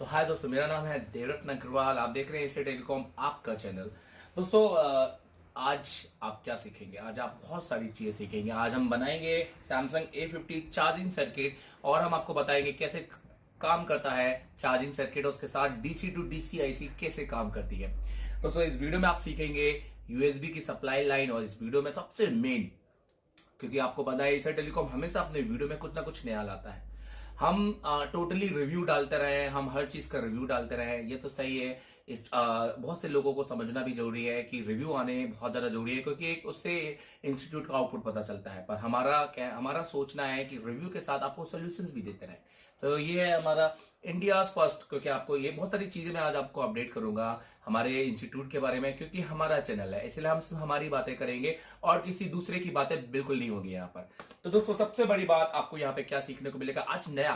तो हाय दोस्तों, मेरा नाम है देवरत्न अग्रवाल। आप देख रहे हैं एशिया टेलीकॉम आपका चैनल। दोस्तों आज आप क्या सीखेंगे? आज आप बहुत सारी चीजें सीखेंगे। आज हम बनाएंगे सैमसंग A50 चार्जिंग सर्किट और हम आपको बताएंगे कैसे काम करता है चार्जिंग सर्किट और उसके साथ डीसी टू डीसी आईसी कैसे काम करती है। दोस्तों इस वीडियो में आप सीखेंगे यूएसबी की सप्लाई लाइन और इस वीडियो में सबसे मेन, क्योंकि आपको पता है एशिया टेलीकॉम हमेशा अपने वीडियो में कुछ ना कुछ नया लाता है। हम टोटली रिव्यू डालते रहे, हम हर चीज का रिव्यू डालते रहे, ये तो सही है। बहुत से लोगों को समझना भी जरूरी है कि रिव्यू आने बहुत ज्यादा जरूरी है, क्योंकि एक उससे इंस्टीट्यूट का आउटपुट पता चलता है। पर हमारा सोचना है कि रिव्यू के साथ आपको सोल्यूशंस भी देते रहे। तो ये है हमारा इंडिया फर्स्ट, क्योंकि आपको ये बहुत सारी चीजें मैं आज आपको अपडेट करूंगा हमारे इंस्टीट्यूट के बारे में, क्योंकि हमारा चैनल है इसलिए हम सिर्फ हमारी बातें करेंगे और किसी दूसरे की बातें बिल्कुल नहीं होगी यहाँ पर। तो दोस्तों सबसे बड़ी बात आपको यहाँ पे क्या सीखने को मिलेगा आज नया।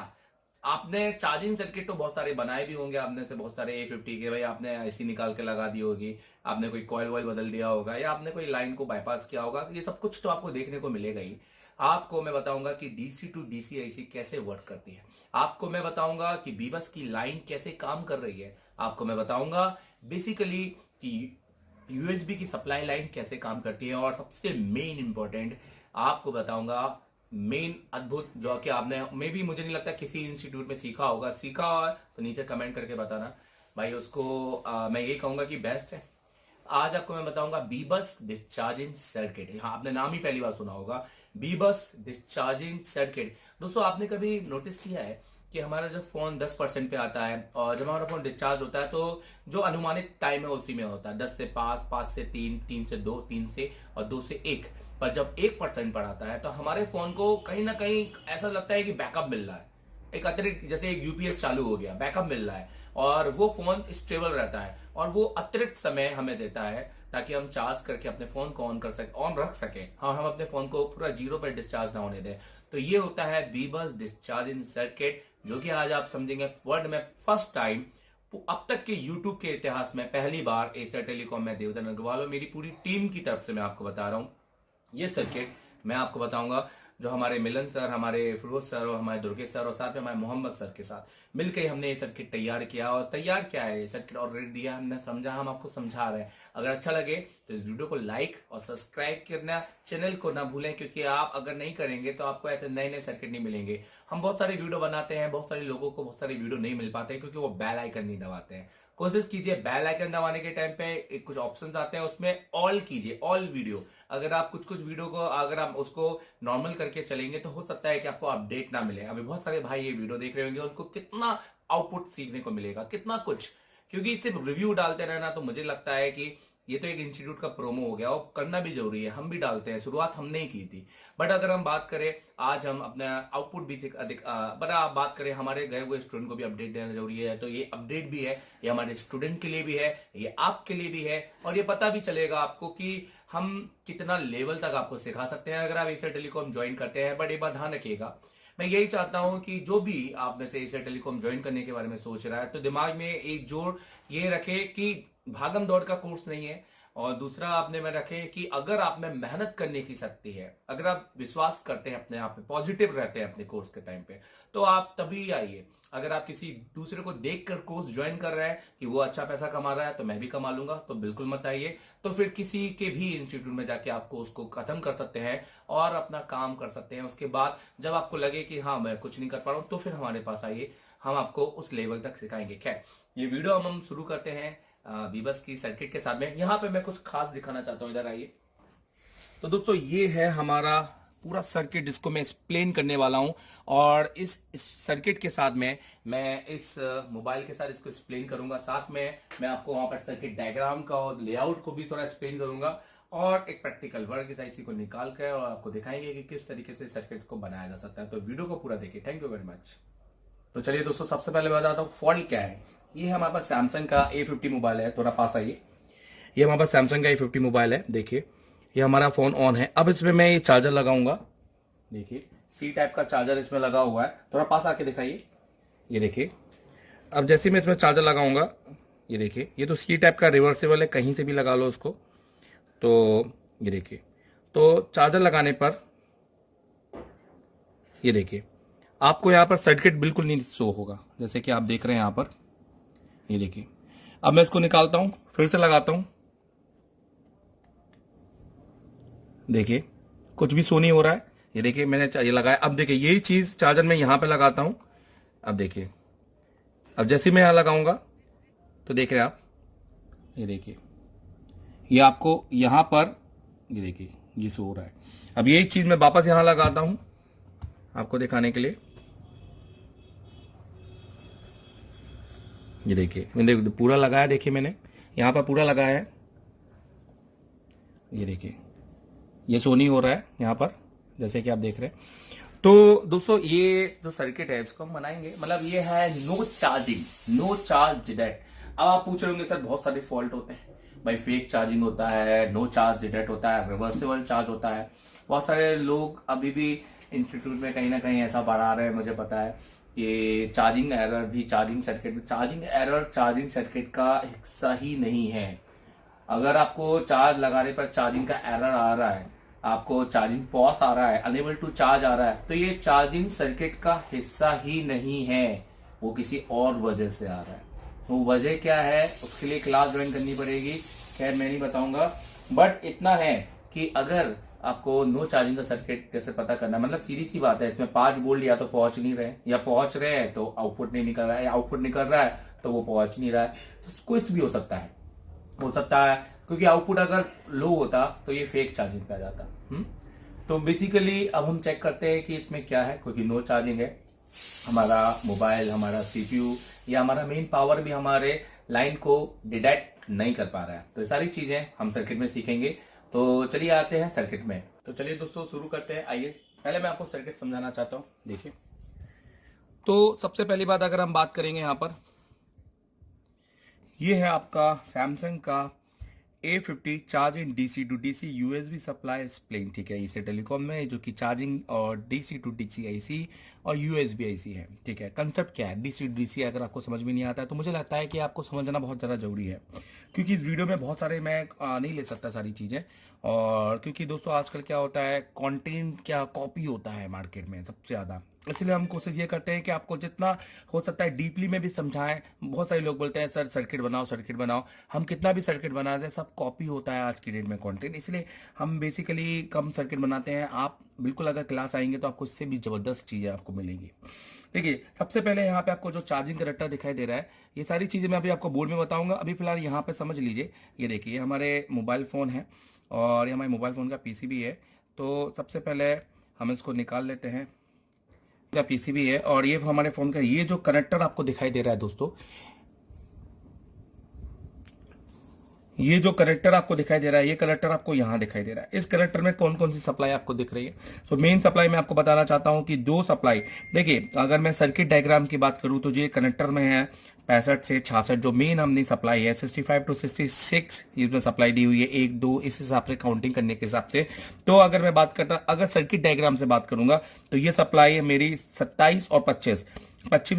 आपने चार्जिंग सर्किट तो बहुत सारे बनाए भी होंगे, आपने से बहुत सारे A50 के, भाई आपने आईसी निकाल के लगा दी होगी, आपने कोई कॉइल वॉइल बदल दिया होगा या आपने कोई लाइन को बाईपास किया होगा। ये सब कुछ तो आपको देखने को मिलेगा ही। आपको मैं बताऊंगा कि डीसी टू डीसी आईसी कैसे वर्क करती है। आपको मैं बताऊंगा कि बीबस की लाइन कैसे काम कर रही है। आपको मैं बताऊंगा बेसिकली कि यूएसबी की सप्लाई लाइन कैसे काम करती है और सबसे मेन इंपॉर्टेंट आपको बताऊंगा मेन अद्भुत, जो कि आपने मे भी मुझे नहीं लगता किसी इंस्टीट्यूट में सीखा होगा। सीखा हो तो नीचे कमेंट करके बताना भाई, उसको मैं ये कहूंगा कि बेस्ट है। आज आपको मैं बताऊंगा बीबस डिस्चार्जिंग सर्किट। हाँ, आपने नाम ही पहली बार सुना होगा, बीबस डिस्चार्जिंग सर्किट। दोस्तों आपने कभी नोटिस किया है कि हमारा जब फोन 10% पे आता है और जब हमारा फोन डिस्चार्ज होता है तो जो अनुमानित टाइम है उसी में होता है, 10 से 5, 5 से 3, 3 से 2, 3 से और 2 से 1। पर जब 1% पर आता है तो हमारे फोन को कहीं ना कहीं ऐसा लगता है कि बैकअप मिल रहा है, एक अतिरिक्त, जैसे एक यूपीएस चालू हो गया, बैकअप मिल रहा है और वो फोन स्टेबल रहता है और वो अतिरिक्त समय हमें देता है ताकि हम चार्ज करके अपने फोन को ऑन रख सके। हाँ, हम अपने फोन को पूरा जीरो पर डिस्चार्ज ना होने दें। तो ये होता है बीबस डिस्चार्जिंग सर्किट, जो कि आज आप समझेंगे वर्ल्ड में फर्स्ट टाइम, अब तक के यूट्यूब के इतिहास में पहली बार एशिया टेलीकॉम में देवदत्त अग्रवाल और मेरी पूरी टीम की तरफ से मैं आपको बता रहा हूं। ये सर्किट मैं आपको बताऊंगा जो हमारे मिलन सर, हमारे फिरोज सर और हमारे दुर्गेश सर और साथ में हमारे मोहम्मद सर के साथ मिलकर हमने ये सर्किट तैयार किया। और तैयार क्या है, ये सर्किट ऑलरेडी दिया हमने, समझा, हम आपको समझा रहे हैं। अगर अच्छा लगे तो इस वीडियो को लाइक और सब्सक्राइब करना, चैनल को ना भूलें, क्योंकि आप अगर नहीं करेंगे तो आपको ऐसे नए नए सर्किट नहीं मिलेंगे। हम बहुत सारे वीडियो बनाते हैं, बहुत सारे लोगों को बहुत सारे वीडियो नहीं मिल पाते क्योंकि वो बेल आइकन नहीं दबाते हैं। कोशिश कीजिए बेल आइकन दबाने के टाइम पे कुछ ऑप्शंस आते हैं, उसमें ऑल कीजिए, ऑल वीडियो। अगर आप कुछ कुछ वीडियो को अगर आप उसको नॉर्मल करके चलेंगे तो हो सकता है कि आपको अपडेट ना मिले। अभी बहुत सारे भाई ये वीडियो देख रहे होंगे, उनको कितना आउटपुट सीखने को मिलेगा, कितना कुछ, क्योंकि सिर्फ रिव्यू डालते रहना तो मुझे लगता है कि ये तो एक इंस्टीट्यूट का प्रोमो हो गया और करना भी जरूरी है। हम भी डालते हैं, शुरुआत हमने ही की थी। बट अगर हम बात करें आज हम अपना आउटपुट भी अधिक बड़ा बात करें, हमारे गए हुए स्टूडेंट को भी अपडेट देना जरूरी है। तो ये अपडेट भी है, ये हमारे स्टूडेंट के लिए भी है, ये आपके लिए भी है और ये पता भी चलेगा आपको कि हम कितना लेवल तक आपको सिखा सकते हैं अगर आप एशिया टेलीकॉम ज्वाइन करते हैं। बट एक बात ध्यान रखिएगा, मैं यही चाहता हूं कि जो भी आप में से एशिया टेलीकॉम ज्वाइन करने के बारे में सोच रहा है तो दिमाग में एक जोड़ ये रखे कि भागम दौड़ का कोर्स नहीं है। और दूसरा आपने में रखे कि अगर आप में मेहनत करने की शक्ति है, अगर आप विश्वास करते हैं अपने आप पे, पॉजिटिव रहते हैं अपने कोर्स के टाइम पे, तो आप तभी आइए। अगर आप किसी दूसरे को देखकर कोर्स ज्वाइन कर रहे हैं कि वो अच्छा पैसा कमा रहा है तो मैं भी कमा लूंगा, तो बिल्कुल मत आइए। तो फिर किसी के भी इंस्टीट्यूट में जाके आप कोर्स को खत्म कर सकते हैं और अपना काम कर सकते हैं। उसके बाद जब आपको लगे कि हाँ मैं कुछ नहीं कर पा रहा हूं तो फिर हमारे पास आइए, हम आपको उस लेवल तक सिखाएंगे। खैर, ये वीडियो हम शुरू करते हैं बीबस की सर्किट के साथ में। यहां पे मैं कुछ खास दिखाना चाहता हूं, इधर आइए। तो दोस्तों ये है हमारा पूरा सर्किट जिसको मैं एक्सप्लेन करने वाला हूं और इस सर्किट के साथ में मैं इस मोबाइल के साथ इसको एक्सप्लेन करूंगा। साथ में मैं आपको वहां पर सर्किट डायग्राम का और लेआउट को भी थोड़ा एक्सप्लेन करूंगा और एक प्रैक्टिकल वर्क इस आईसी को निकाल कर और आपको दिखाएंगे कि किस तरीके से सर्किट को बनाया जा सकता है। तो वीडियो को पूरा देखिए। Thank you very much. तो चलिए दोस्तों, सबसे पहले मैं बताता हूँ फॉल्ट क्या है। ये हमारे पास सैमसंग का A50 मोबाइल है, थोड़ा पास आइए। ये हमारे पास सैमसंग का A50 मोबाइल है, देखिए ये हमारा फोन ऑन है। अब इसमें मैं ये चार्जर लगाऊंगा, देखिए सी टाइप का चार्जर इसमें लगा हुआ है, थोड़ा पास आके दिखाइए। ये देखिए, अब जैसे मैं इसमें चार्जर लगाऊंगा, ये देखिए ये तो सी टाइप का रिवर्सेबल है, कहीं से भी लगा लो उसको। तो ये देखिए, तो चार्जर लगाने पर ये देखिए आपको यहाँ पर सर्किट बिल्कुल नहीं शो होगा, जैसे कि आप देख रहे हैं यहाँ पर ये देखिए, अब मैं इसको निकालता हूं, फिर से लगाता हूं, देखिए कुछ भी शो नहीं हो रहा है। ये देखिए मैंने ये लगाया, अब देखिए यही चीज चार्जर में यहां पे लगाता हूं। अब देखिए, अब जैसे मैं यहां लगाऊंगा तो देख रहे हैं आप, ये देखिए ये आपको यहां पर, ये देखिए ये शो हो रहा है। अब यही चीज मैं वापस यहां लगाता हूं आपको दिखाने के लिए। ये देखिए मैंने पूरा लगाया, देखिए मैंने यहां पर पूरा लगाया है। ये देखिए ये शो नहीं हो रहा है यहां पर, जैसे कि आप देख रहे हैं। तो दोस्तों ये जो सर्किट है इसको हम बनाएंगे, मतलब ये है no charging, no charge detect. अब आप पूछ रहे होंगे सर बहुत सारे फॉल्ट होते हैं भाई, फेक चार्जिंग होता है, नो चार्ज डिटेक्ट होता है, रिवर्सेबल चार्ज होता है। बहुत सारे लोग अभी भी इंस्टीट्यूट में कहीं ना कहीं ऐसा पढ़ा रहे हैं, मुझे पता है। ये चार्जिंग एरर भी चार्जिंग सर्किट में, चार्जिंग एरर चार्जिंग सर्किट का हिस्सा ही नहीं है। अगर आपको चार्ज लगाने पर चार्जिंग का एरर आ रहा है, आपको चार्जिंग पॉज आ रहा है, अनेबल टू चार्ज आ रहा है, तो ये चार्जिंग सर्किट का हिस्सा ही नहीं है, वो किसी और वजह से आ रहा है। वो वजह क्या है उसके लिए क्लास ज्वाइन करनी पड़ेगी, खैर मैं नहीं बताऊंगा। बट इतना है कि अगर आपको नो चार्जिंग का सर्किट कैसे पता करना, मतलब सीधी सी बात है, इसमें 5 वोल्ट या तो पहुंच नहीं रहे, या पहुंच रहे हैं तो आउटपुट नहीं निकल रहा है, या आउटपुट निकल रहा है तो वो पहुंच नहीं रहा है। तो कुछ भी हो सकता है, क्योंकि आउटपुट अगर लो होता तो ये फेक चार्जिंग पे आ जाता। तो बेसिकली अब हम चेक करते हैं कि इसमें क्या है, क्योंकि नो चार्जिंग है, हमारा मोबाइल, हमारा सीपीयू या हमारा मेन पावर भी हमारे लाइन को डिटेक्ट नहीं कर पा रहा है। तो ये सारी चीजें हम सर्किट में सीखेंगे। तो चलिए आते हैं सर्किट में। तो चलिए दोस्तों शुरू करते हैं। आइए पहले मैं आपको सर्किट समझाना चाहता हूं। देखिए, तो सबसे पहली बात अगर हम बात करेंगे यहां पर, ये है आपका सैमसंग का A50 charge in DC to DC USB supply स्प्लिन, ठीक है, इसे टेलीकॉम में, जो कि चार्जिंग और डीसी टू डीसी आईसी और यूएसबी आईसी है। ठीक है, कंसेप्ट क्या है डीसी टू डीसी, अगर आपको समझ में नहीं आता है तो मुझे लगता है कि आपको समझना बहुत ज़्यादा जरूरी है, क्योंकि इस वीडियो में बहुत सारे मैं नहीं ले सकता सारी चीज़ें। और क्योंकि दोस्तों आजकल क्या होता है, कंटेंट क्या कॉपी होता है मार्केट में सबसे ज़्यादा, इसलिए हम कोशिश ये करते हैं कि आपको जितना हो सकता है डीपली में भी समझाएं। बहुत सारे लोग बोलते हैं सर सर्किट बनाओ सर्किट बनाओ, हम कितना भी सर्किट बना दें सब कॉपी होता है आज की डेट में कंटेंट, इसलिए हम बेसिकली कम सर्किट बनाते हैं। आप बिल्कुल अगर क्लास आएंगे तो आपको इससे भी जबरदस्त चीज़ें आपको मिलेंगी। देखिए, सबसे पहले यहाँ पे आपको जो चार्जिंग कनेक्टर दिखाई दे रहा है, ये सारी चीज़ें मैं अभी आपको बोर्ड में बताऊंगा। अभी फिलहाल यहाँ पे समझ लीजिए, ये देखिए ये हमारे मोबाइल फ़ोन है और ये हमारे मोबाइल फ़ोन का पीसीबी है। तो सबसे पहले हम इसको निकाल लेते हैं, का पीसीबी है और ये हमारे फोन का, ये जो कनेक्टर आपको दिखाई दे रहा है दोस्तों, ये जो कनेक्टर आपको दिखाई दे रहा है, ये कनेक्टर आपको यहां दिखाई दे रहा है। इस कनेक्टर में कौन कौन सी सप्लाई आपको दिख रही है? तो मेन सप्लाई मैं आपको बताना चाहता हूं कि 2 सप्लाई। देखिए, अगर मैं सर्किट डायग्राम की बात करूं तो ये कनेक्टर में है 65 से 66, जो मेन हमने सप्लाई है 65 टू 66 इसमें सप्लाई दी हुई है, 1 2 इस हिसाब से काउंटिंग करने के हिसाब से। तो अगर मैं बात करता, अगर सर्किट डायग्राम से बात करूंगा तो ये सप्लाई है मेरी 27 और 25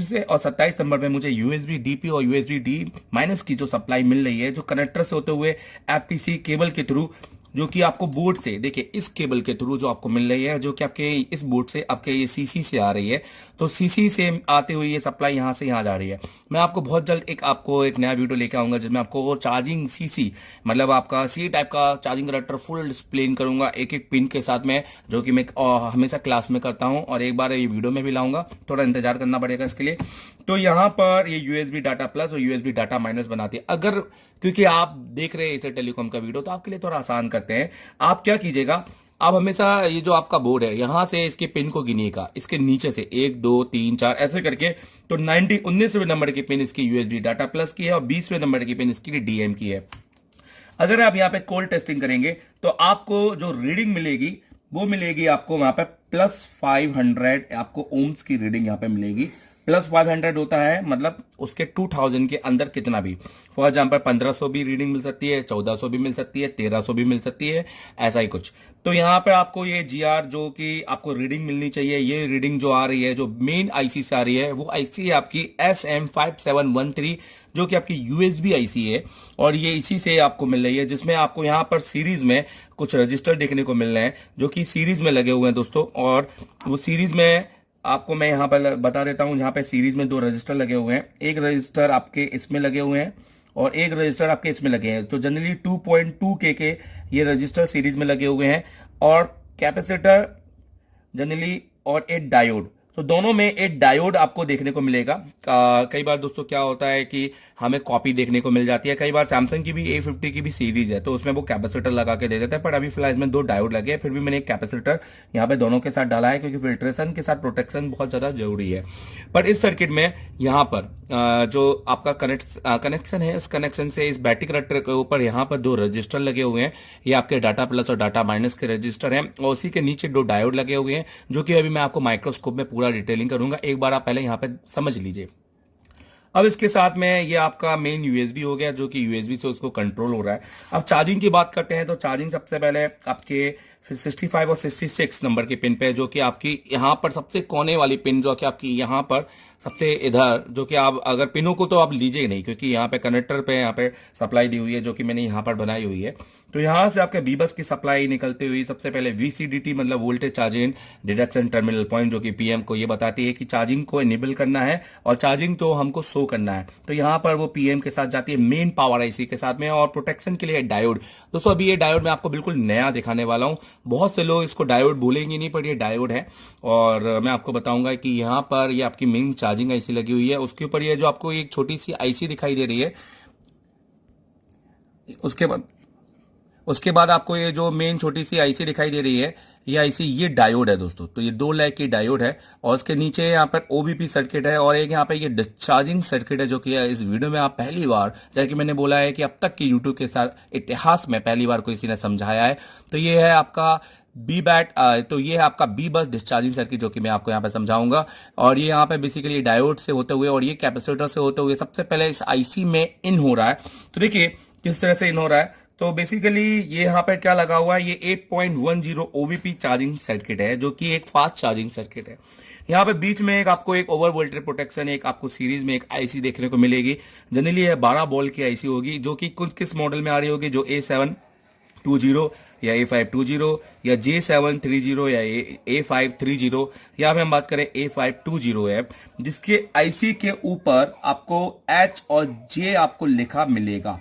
से, और 27 नंबर पे मुझे यूएसबी डीपी और यूएसबी डी माइनस की जो सप्लाई मिल रही है, जो कनेक्टर से होते हुए एफटीसी केबल के थ्रू, जो कि आपको बोर्ड से, देखिए इस केबल के थ्रू जो आपको मिल रही है, जो कि आपके इस बोर्ड से, आपके ये सीसी से आ रही है। तो सीसी से आते हुए ये सप्लाई यहां से यहां जा रही है। मैं आपको बहुत जल्द आपको एक नया वीडियो लेके आऊंगा जिसमें आपको वो चार्जिंग सीसी, मतलब आपका सी टाइप का चार्जिंग कनेक्टर फुल एक्सप्लेन करूंगा एक एक पिन के साथ में, जो कि मैं हमेशा क्लास में करता हूं और एक बार ये वीडियो में भी लाऊंगा, थोड़ा इंतजार करना पड़ेगा इसके लिए। तो यहाँ पर ये यूएसबी डाटा प्लस और यूएसबी डाटा माइनस बनाती है। अगर क्योंकि आप देख रहे हैं इसे टेलीकॉम का वीडियो, तो आपके लिए थोड़ा आसान करते हैं। आप क्या कीजिएगा, आप हमेशा ये जो आपका बोर्ड है यहां से इसके पिन को गिनिएगा, इसके नीचे से 1 2 3 4 ऐसे करके। तो 19वें नंबर की पिन इसकी यूएसबी डाटा प्लस की है और 20वें नंबर की पिन इसकी डीएम की है। अगर आप यहाँ पे कोल्ड टेस्टिंग करेंगे तो आपको जो रीडिंग मिलेगी वो मिलेगी आपको वहां पे +500 आपको ओम्स की रीडिंग यहाँ पे मिलेगी। +500 होता है मतलब उसके 2000 के अंदर कितना भी, फॉर एग्जाम्पल 1500 भी रीडिंग मिल सकती है, 1400 भी मिल सकती है, 1300 भी मिल सकती है, ऐसा ही कुछ। तो यहाँ पे आपको ये जीआर जो कि आपको रीडिंग मिलनी चाहिए, ये रीडिंग जो आ रही है, जो मेन आईसी से आ रही है, वो आईसी है आपकी SM5713, जो कि आपकी यूएसबी आईसी है और ये इसी से आपको मिल रही है, जिसमें आपको यहाँ पर सीरीज में कुछ रजिस्टर देखने को मिल रहे हैं जो कि सीरीज में लगे हुए हैं दोस्तों। और वो सीरीज में आपको मैं यहाँ पर बता देता हूँ, यहाँ पे सीरीज में 2 रजिस्टर लगे हुए हैं, एक रजिस्टर आपके इसमें लगे हुए हैं और एक रजिस्टर आपके इसमें लगे हैं। तो जनरली 2.2 के ये रजिस्टर सीरीज में लगे हुए हैं और कैपेसिटर जनरली और एक डायोड। तो दोनों में एक डायोड आपको देखने को मिलेगा। कई बार दोस्तों क्या होता है कि हमें कॉपी देखने को मिल जाती है, कई बार सैमसंग की भी A50 की भी सीरीज है तो उसमें वो कैपेसिटर लगा के दे देता है, पर अभी फिलहाल इसमें 2 डायोड लगे हैं। फिर भी मैंने एक कैपेसिटर यहाँ पे दोनों के साथ डाला है क्योंकि फिल्ट्रेशन के साथ प्रोटेक्शन बहुत ज्यादा जरूरी है। पर इस सर्किट में यहाँ पर जो आपका कनेक्शन है, इस कनेक्शन से इस बैटरी कनेक्टर के ऊपर यहाँ पर 2 रजिस्टर लगे हुए हैं। ये आपके डाटा प्लस और डाटा माइनस के रजिस्टर हैं और उसी के नीचे 2 डायोड लगे हुए हैं, जो कि अभी मैं आपको माइक्रोस्कोप में पूरा डिटेलिंग करूंगा। एक बार आप पहले यहाँ पे समझ लीजिए। अब इसके साथ में ये आपका मेन यूएसबी हो गया, जो कि यूएसबी से उसको कंट्रोल हो रहा है। अब चार्जिंग की बात करते हैं तो चार्जिंग सबसे पहले आपके फिर 65 और 66 नंबर के पिन पे, जो कि आपकी यहाँ पर सबसे कोने वाली पिन, जो कि आपकी यहाँ पर सबसे इधर, जो कि आप अगर पिनों को तो आप लीजिए नहीं क्योंकि यहाँ पे कनेक्टर पे यहाँ पे सप्लाई दी हुई है, जो कि मैंने यहाँ पर बनाई हुई है। तो यहाँ से आपके बीबस की सप्लाई निकलती हुई सबसे पहले VCDT मतलब voltage charging deduction terminal point, जो कि पीएम को ये बताती है कि चार्जिंग को इनेबल करना है और चार्जिंग तो हमको शो करना है। तो यहाँ पर वो पीएम के साथ जाती है मेन पावर आईसी के साथ में, और प्रोटेक्शन के लिए डायोड। दोस्तों अभी ये डायोड मैं आपको बिल्कुल नया दिखाने वाला हूँ। बहुत से लोग इसको डायोड बोलेंगे नहीं, पर ये डायोड है और मैं आपको बताऊंगा कि यहाँ पर ये आपकी मेन चार्जिंग आईसी लगी हुई है, उसके ऊपर ये जो आपको एक छोटी सी आईसी दिखाई दे रही है, उसके बाद आपको ये जो मेन छोटी सी आईसी दिखाई दे रही है, ये आईसी ये डायोड है दोस्तों। तो ये 2 लैग की डायोड है और उसके नीचे यहाँ पर ओबीपी सर्किट है और एक यहाँ पे ये डिस्चार्जिंग सर्किट है, जो कि इस वीडियो में आप पहली बार, जैसे कि मैंने बोला है कि अब तक की यूट्यूब के साथ इतिहास में पहली बार किसी ने समझाया है। तो ये है आपका तो ये है आपका बी बस डिस्चार्जिंग सर्किट, जो कि मैं आपको यहाँ पे समझाऊंगा। और ये यहाँ पे बेसिकली डायोड से होते हुए और ये कैपेसिटर से होते हुए सबसे पहले इस आईसी में इन हो रहा है। तो देखिए किस तरह से इन हो रहा है। तो बेसिकली ये यहाँ पे क्या लगा हुआ है, ये 8.10 ओवीपी चार्जिंग सर्किट है, जो कि एक फास्ट चार्जिंग सर्किट है। यहाँ पे बीच में एक आपको एक ओवर वोल्टेज प्रोटेक्शन, एक आपको सीरीज में एक आईसी देखने को मिलेगी। जनरली ये 12 वोल्ट की आईसी होगी, जो कि कुछ किस मॉडल में आ रही होगी, जो A720 या A520 या J730 या A530, या हम बात करें A520 है, जिसके आईसी के ऊपर आपको H और J आपको लिखा मिलेगा।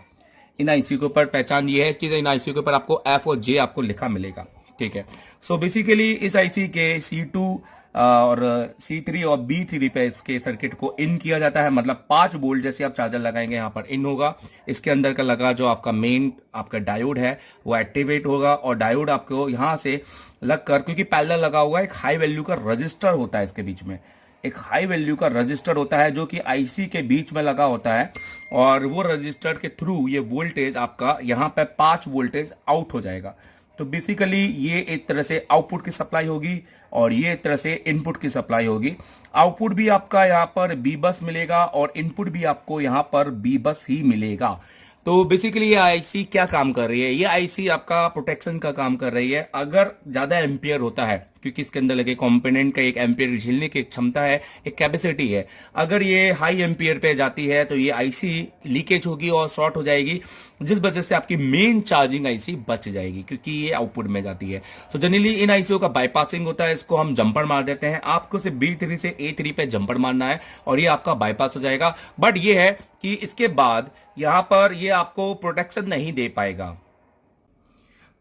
इन आईसी के ऊपर पहचान ये है कि इन आईसी के ऊपर आपको F और J आपको लिखा मिलेगा, ठीक है। सो बेसिकली इस आईसी के C2 और C3 और B3 पे इसके सर्किट को इन किया जाता है, मतलब 5 वोल्ट जैसे आप चार्जर लगाएंगे यहाँ पर इन होगा। इसके अंदर का लगा जो आपका मेन आपका डायोड है वो एक्टिवेट होगा और डायोड आपको यहाँ से लगकर, क्योंकि पैरेलल लगा हुआ है, एक हाई वैल्यू का रजिस्टर होता है, इसके बीच में एक हाई वैल्यू का रजिस्टर होता है, जो कि आईसी के बीच में लगा होता है और वो रजिस्टर के थ्रू ये वोल्टेज आपका यहाँ पे 5 वोल्टेज आउट हो जाएगा। तो बेसिकली ये एक तरह से आउटपुट की सप्लाई होगी और ये एक तरह से इनपुट की सप्लाई होगी। आउटपुट भी आपका यहाँ पर बी बस मिलेगा और इनपुट भी आपको यहाँ पर बी बस ही मिलेगा। तो बेसिकली ये आईसी क्या काम कर रही है, ये आईसी आपका प्रोटेक्शन का काम कर रही है। अगर ज्यादा एम्पियर होता है, क्योंकि इसके अंदर लगे कंपोनेंट का एक एम्पियर झेलने की क्षमता है, एक कैपेसिटी है, अगर ये हाई एम्पियर पे जाती है तो ये आईसी लीकेज होगी और शॉर्ट हो जाएगी, जिस वजह से आपकी मेन चार्जिंग आईसी बच जाएगी, क्योंकि ये आउटपुट में जाती है। तो जनरली इन आईसीओ का बाईपासिंग होता है, इसको हम जंपर मार देते हैं। आपको सिर्फ B3 से A3 पे जंपर मारना है और ये आपका बाईपास हो जाएगा। बट ये है कि इसके बाद यहां पर ये आपको प्रोटेक्शन नहीं दे पाएगा।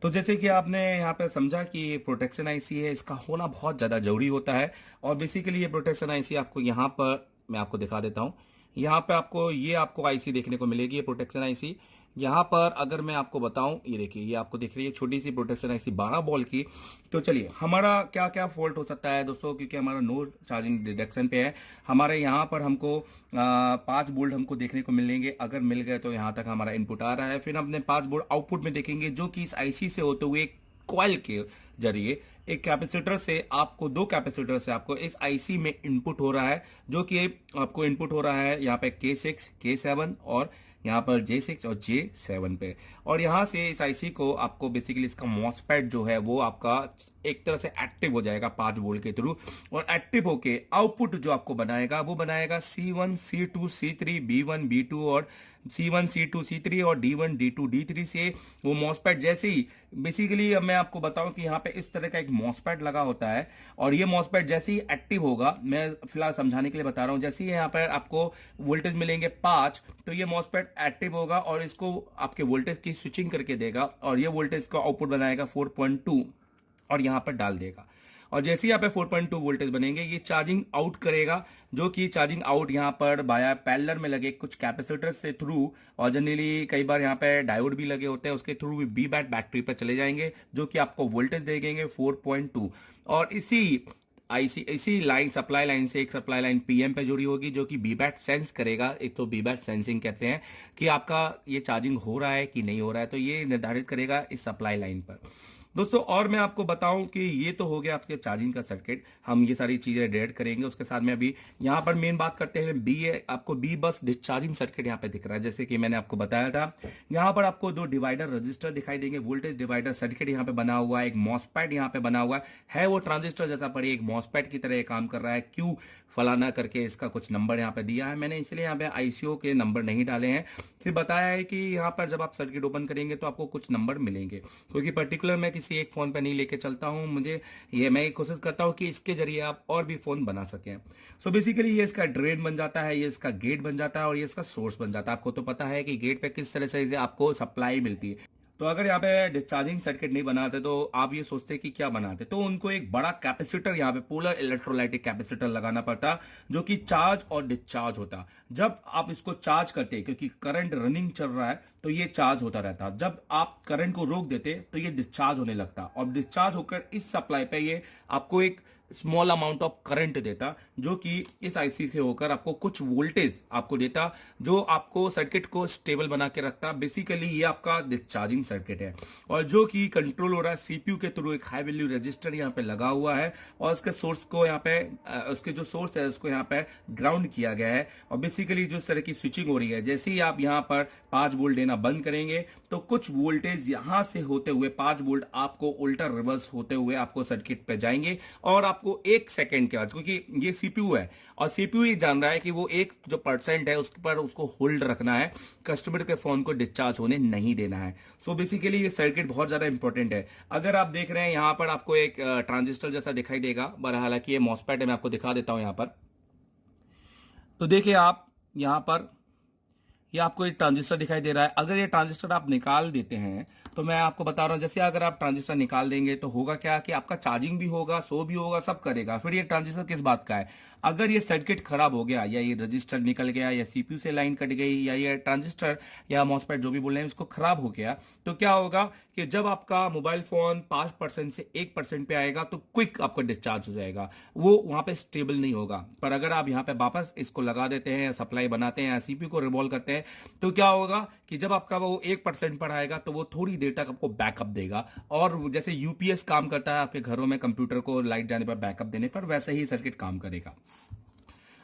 तो जैसे कि आपने यहाँ पे समझा कि ये प्रोटेक्शन आईसी है, इसका होना बहुत ज़्यादा जरूरी होता है। और बेसिकली ये प्रोटेक्शन आईसी आपको यहाँ पर मैं आपको दिखा देता हूँ। यहाँ पे आपको ये आपको आईसी देखने को मिलेगी, ये प्रोटेक्शन आईसी। यहाँ पर अगर मैं आपको बताऊं, ये देखिए ये आपको दिख रही है छोटी सी प्रोटेक्शन आईसी 12 वोल्ट की। तो चलिए हमारा क्या क्या फॉल्ट हो सकता है दोस्तों, क्योंकि हमारा नो चार्जिंग डिडक्शन पे है। हमारे यहाँ पर हमको 5 वोल्ट हमको देखने को मिलेंगे, अगर मिल गए तो यहाँ तक हमारा इनपुट आ रहा है। फिर अपने 5 वोल्ट आउटपुट में देखेंगे, जो कि इस आईसी से होते हुए कॉइल के जरिए एक कैपेसिटर से आपको, 2 कैपेसिटर से आपको इस आईसी में इनपुट हो रहा है, जो कि आपको इनपुट हो रहा है यहाँ पे K6 K7 और यहाँ पर J6 और J7 पे। और यहाँ से इस आईसी को आपको बेसिकली इसका मॉसफेट जो है वो आपका एक तरह से एक्टिव हो जाएगा 5 वोल्ट के थ्रू, और एक्टिव होके आउटपुट जो आपको बनाएगा वो बनाएगा C1 C2 C3 B1 B2 और C1 C2 C3 और D1 D2 D3 से वो मॉसफेट जैसे ही बेसिकली अब मैं आपको बताऊं कि यहाँ पे इस तरह का एक मॉसफेट लगा होता है और ये मॉसफेट जैसे ही एक्टिव होगा, मैं फिलहाल समझाने के लिए बता रहा हूं, जैसे ही यहाँ पर आपको वोल्टेज मिलेंगे 5, तो ये मॉसफेट एक्टिव होगा और इसको आपके वोल्टेज की स्विचिंग करके देगा और ये वोल्टेज का आउटपुट बनाएगा 4.2 और यहाँ पर डाल देगा। और जैसे ही यहाँ पे 4.2 वोल्टेज बनेंगे ये चार्जिंग आउट करेगा, जो कि चार्जिंग आउट यहाँ पर बाया पैरेलल में लगे कुछ कैपेसिटर से थ्रू, और जनरली कई बार यहाँ पे डायोड भी लगे होते हैं, उसके थ्रू भी बी बैट बैटरी पर चले जाएंगे जो कि आपको वोल्टेज देंगे 4.2। और इसी लाइन सप्लाई लाइन से एक सप्लाई लाइन पीएम पे जुड़ी होगी जो कि बीबैट सेंस करेगा। एक तो बीबैट सेंसिंग कहते हैं कि आपका ये चार्जिंग हो रहा है कि नहीं हो रहा है, तो ये निर्धारित करेगा इस सप्लाई लाइन पर। दोस्तों और मैं आपको बताऊं कि ये तो हो गया आपके चार्जिंग का सर्किट, हम ये सारी चीजें डेड करेंगे। उसके साथ में अभी यहाँ पर मेन बात करते हैं आपको बी बस डिस्चार्जिंग सर्किट यहाँ पे दिख रहा है, जैसे कि मैंने आपको बताया था। यहाँ पर आपको 2 डिवाइडर रजिस्टर दिखाई देंगे, वोल्टेज डिवाइडर सर्किट यहाँ पे बना हुआ है, एक मॉसफेट यहाँ पे बना हुआ है वो ट्रांजिस्टर जैसा पड़ी एक मॉसफेट की तरह काम कर रहा है। क्यों फलाना करके इसका कुछ नंबर यहाँ पे दिया है मैंने, इसलिए यहाँ पे आईसीओ के नंबर नहीं डाले हैं, सिर्फ बताया है कि यहाँ पर जब आप सर्किट ओपन करेंगे तो आपको कुछ नंबर मिलेंगे, क्योंकि पर्टिकुलर मैं किसी एक फोन पे नहीं लेके चलता हूँ, मैं कोशिश करता हूँ कि इसके जरिए आप और भी फोन बना सकें। सो बेसिकली ये इसका ड्रेन बन जाता है, ये इसका गेट बन जाता है और ये इसका सोर्स बन जाता है। आपको तो पता है कि गेट पे किस तरह से आपको सप्लाई मिलती है। तो अगर यहाँ पे डिस्चार्जिंग सर्किट नहीं बनाते तो आप ये सोचते कि क्या बनाते, तो उनको एक बड़ा कैपेसिटर यहाँ पे पोलर इलेक्ट्रोलाइटिक कैपेसिटर लगाना पड़ता जो कि चार्ज और डिस्चार्ज होता। जब आप इसको चार्ज करते, क्योंकि करंट रनिंग चल रहा है तो ये चार्ज होता रहता, जब आप करंट को रोक देते तो ये डिस्चार्ज होने लगता और डिस्चार्ज होकर इस सप्लाई पे ये आपको एक स्मॉल अमाउंट ऑफ करंट देता जो कि इस आईसी से होकर आपको कुछ वोल्टेज आपको देता जो आपको सर्किट को स्टेबल बना के रखता। बेसिकली ये आपका डिस्चार्जिंग सर्किट है और जो कि कंट्रोल हो रहा है सीपीयू के थ्रू। एक हाई वैल्यू रजिस्टर यहाँ पे लगा हुआ है और उसके सोर्स को यहाँ पे उसके जो सोर्स है उसको यहाँ पे ग्राउंड किया गया है और बेसिकली जो इस तरह की स्विचिंग हो रही है, जैसे ही आप यहाँ पर 5 वोल्ट देना बंद करेंगे तो कुछ वोल्टेज यहां से होते हुए 5 वोल्ट आपको उल्टा रिवर्स होते हुए आपको सर्किट पे जाएंगे और आपको 1 सेकेंड के बाद, क्योंकि ये सीपीयू है और सीपीयू ये जान रहा है कि वो एक जो % है उसके पर उसको होल्ड रखना है, कस्टमर के फोन को डिस्चार्ज होने नहीं देना है। सो बेसिकली ये सर्किट बहुत ज्यादा इंपॉर्टेंट है। अगर आप देख रहे हैं यहां पर आपको एक ट्रांजिस्टर जैसा दिखाई देगा, बट हालांकि ये मॉसफेट है, मैं आपको दिखा देता हूं यहां पर। तो देखिए आप यहां पर ये आपको एक ट्रांजिस्टर दिखाई दे रहा है। अगर ये ट्रांजिस्टर आप निकाल देते हैं तो मैं आपको बता रहा हूं, जैसे अगर आप ट्रांजिस्टर निकाल देंगे तो होगा क्या कि आपका चार्जिंग भी होगा, सो भी होगा, सब करेगा। फिर ये ट्रांजिस्टर किस बात का है? अगर ये सर्किट खराब हो गया या ये रजिस्टर निकल गया या सीपीयू से लाइन कट गई या ये ट्रांजिस्टर या मॉसफेट जो भी बोल रहे हैं उसको खराब हो गया, तो क्या होगा कि जब आपका मोबाइल फोन 5% से 1% पे आएगा तो क्विक आपका डिस्चार्ज हो जाएगा, वो वहां पे स्टेबल नहीं होगा। पर अगर आप यहाँ पे वापस इसको लगा देते हैं, सप्लाई बनाते हैं, सीपीयू को रिवॉल्व करते हैं, तो क्या होगा कि जब आपका वो 1% पर आएगा तो वो थोड़ी देर तक आपको बैकअप देगा। और जैसे यूपीएस काम करता है आपके घरों में कंप्यूटर को लाइट जाने पर बैकअप देने पर, वैसे ही सर्किट काम करेगा।